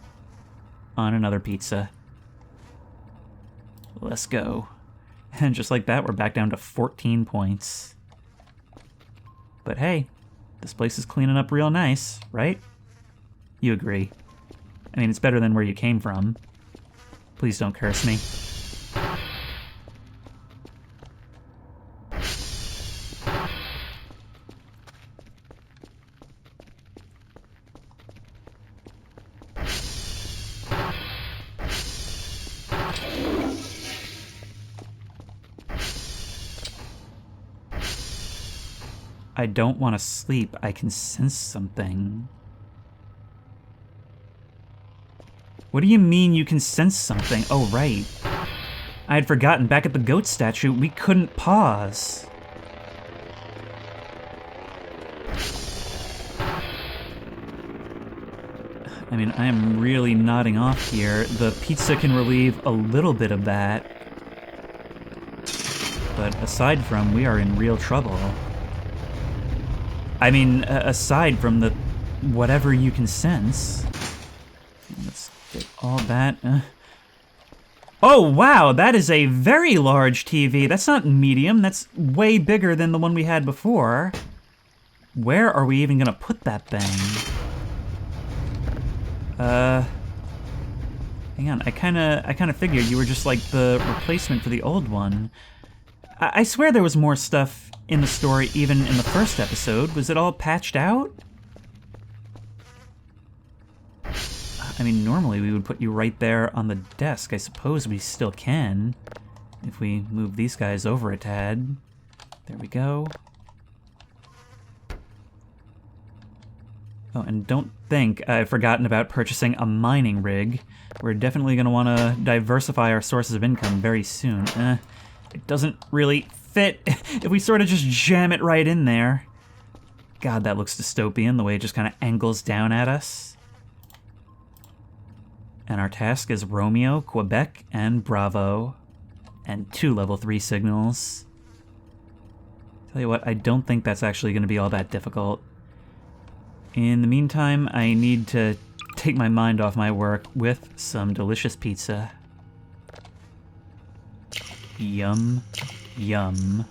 Speaker 1: on another pizza. Let's go. And just like that, we're back down to 14 points. But hey, this place is cleaning up real nice, right? You agree. I mean, it's better than where you came from. Please don't curse me. I don't want to sleep. I can sense something. What do you mean you can sense something? Oh, right. I had forgotten, back at the goat statue, we couldn't pause. I mean, I am really nodding off here. The pizza can relieve a little bit of that. But aside from, we are in real trouble. I mean, aside from the whatever you can sense. Let's get all that. Oh, wow, that is a very large TV. That's not medium, that's way bigger than the one we had before. Where are we even gonna put that thing? Hang on, I kinda figured you were just like the replacement for the old one. I swear there was more stuff in the story even in the first episode. Was it all patched out? I mean, normally we would put you right there on the desk. I suppose we still can, if we move these guys over a tad. There we go. Oh, and don't think I've forgotten about purchasing a mining rig. We're definitely going to want to diversify our sources of income very soon. It doesn't really fit if we sort of just jam it right in there. God, that looks dystopian, the way it just kind of angles down at us. And our task is Romeo, Quebec, and Bravo. And 2 level 3 signals. Tell you what, I don't think that's actually going to be all that difficult. In the meantime, I need to take my mind off my work with some delicious pizza. Yum, yum,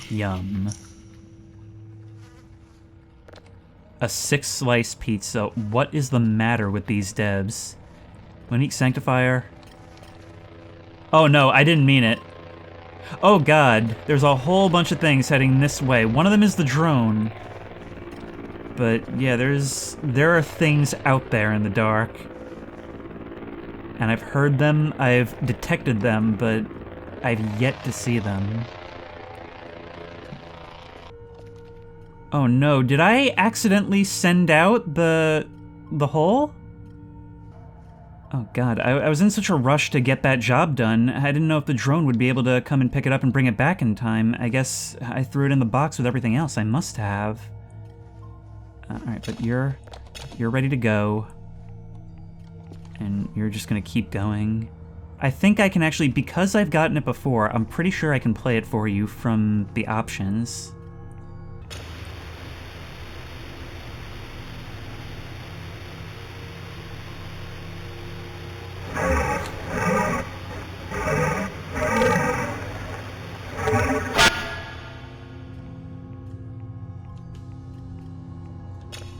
Speaker 1: yum. A 6-slice pizza. What is the matter with these devs? Monique Sanctifier. Oh no, I didn't mean it. Oh god, there's a whole bunch of things heading this way. One of them is the drone. But yeah, there are things out there in the dark. And I've heard them, I've detected them, but I've yet to see them. Oh no, did I accidentally send out the hole? Oh god, I was in such a rush to get that job done, I didn't know if the drone would be able to come and pick it up and bring it back in time. I guess I threw it in the box with everything else. I must have. Alright, but you're ready to go. And you're just gonna keep going. I think I can actually, because I've gotten it before, I'm pretty sure I can play it for you from the options.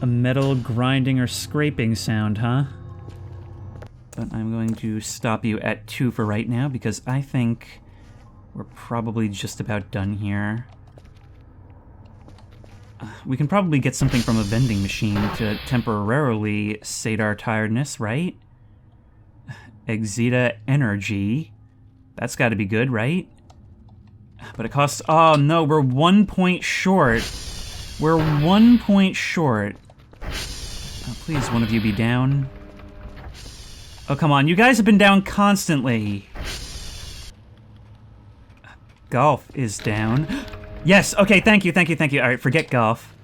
Speaker 1: A metal grinding or scraping sound, huh? But I'm going to stop you at 2 for right now, because I think we're probably just about done here. We can probably get something from a vending machine to temporarily sate our tiredness, right? Exita Energy. That's gotta be good, right? But it costs... Oh no, we're 1 point short. We're 1 point short. Oh, please, one of you be down. Oh, come on. You guys have been down constantly. Golf is down. Yes, okay, thank you. All right, forget golf.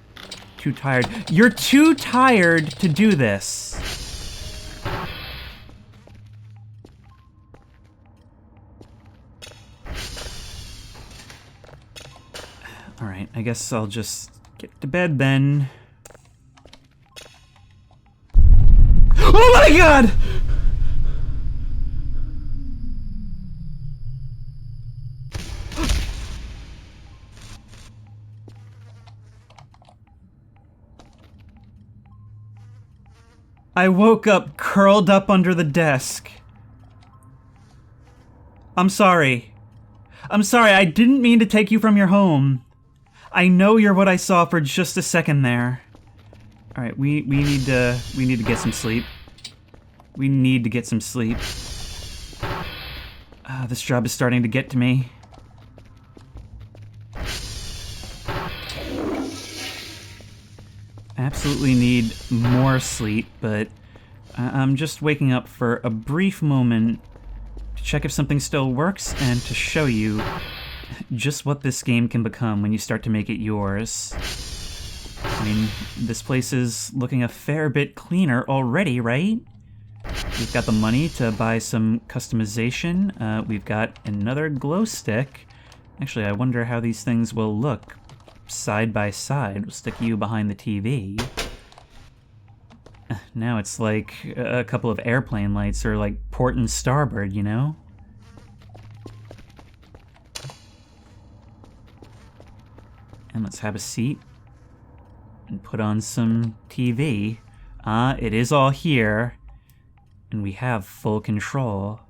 Speaker 1: Too tired. You're too tired to do this. All right, I guess I'll just get to bed then. Oh my god! I woke up curled up under the desk. I'm sorry. I'm sorry, I didn't mean to take you from your home. I know you're what I saw for just a second there. Alright, we need to get some sleep. We need to get some sleep. This job is starting to get to me. Absolutely need more sleep, but I'm just waking up for a brief moment to check if something still works and to show you just what this game can become when you start to make it yours. I mean, this place is looking a fair bit cleaner already, right? We've got the money to buy some customization. We've got another glow stick. Actually, I wonder how these things will look side by side. We'll stick you behind the TV. Now it's like a couple of airplane lights or like port and starboard, you know? And let's have a seat and put on some TV. It is all here, and we have full control.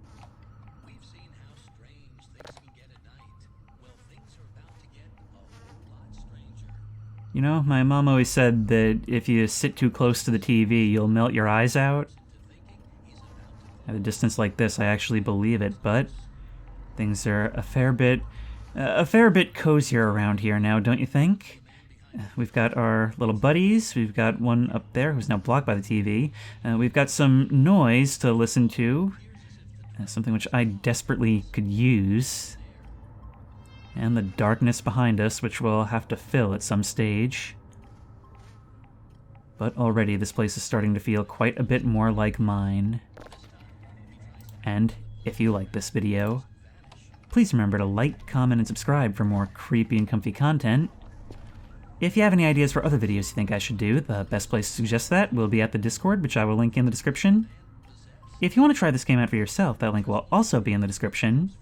Speaker 1: We've seen how strange things can get at night. Well, things are about to get a whole lot stranger. You know, my mom always said that if you sit too close to the TV, you'll melt your eyes out. At a distance like this, I actually believe it, but things are a fair bit cozier around here now, don't you think? We've got our little buddies. We've got one up there who's now blocked by the TV. We've got some noise to listen to, something which I desperately could use. And the darkness behind us, which we'll have to fill at some stage. But already this place is starting to feel quite a bit more like mine. And if you like this video, please remember to like, comment, and subscribe for more creepy and comfy content. If you have any ideas for other videos you think I should do, the best place to suggest that will be at the Discord, which I will link in the description. If you want to try this game out for yourself, that link will also be in the description.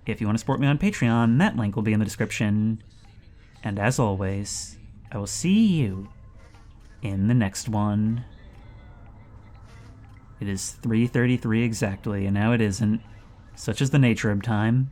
Speaker 1: If you want to support me on Patreon, that link will be in the description. And as always, I will see you in the next one. It is 3:33 exactly, and now it isn't. Such is the nature of time.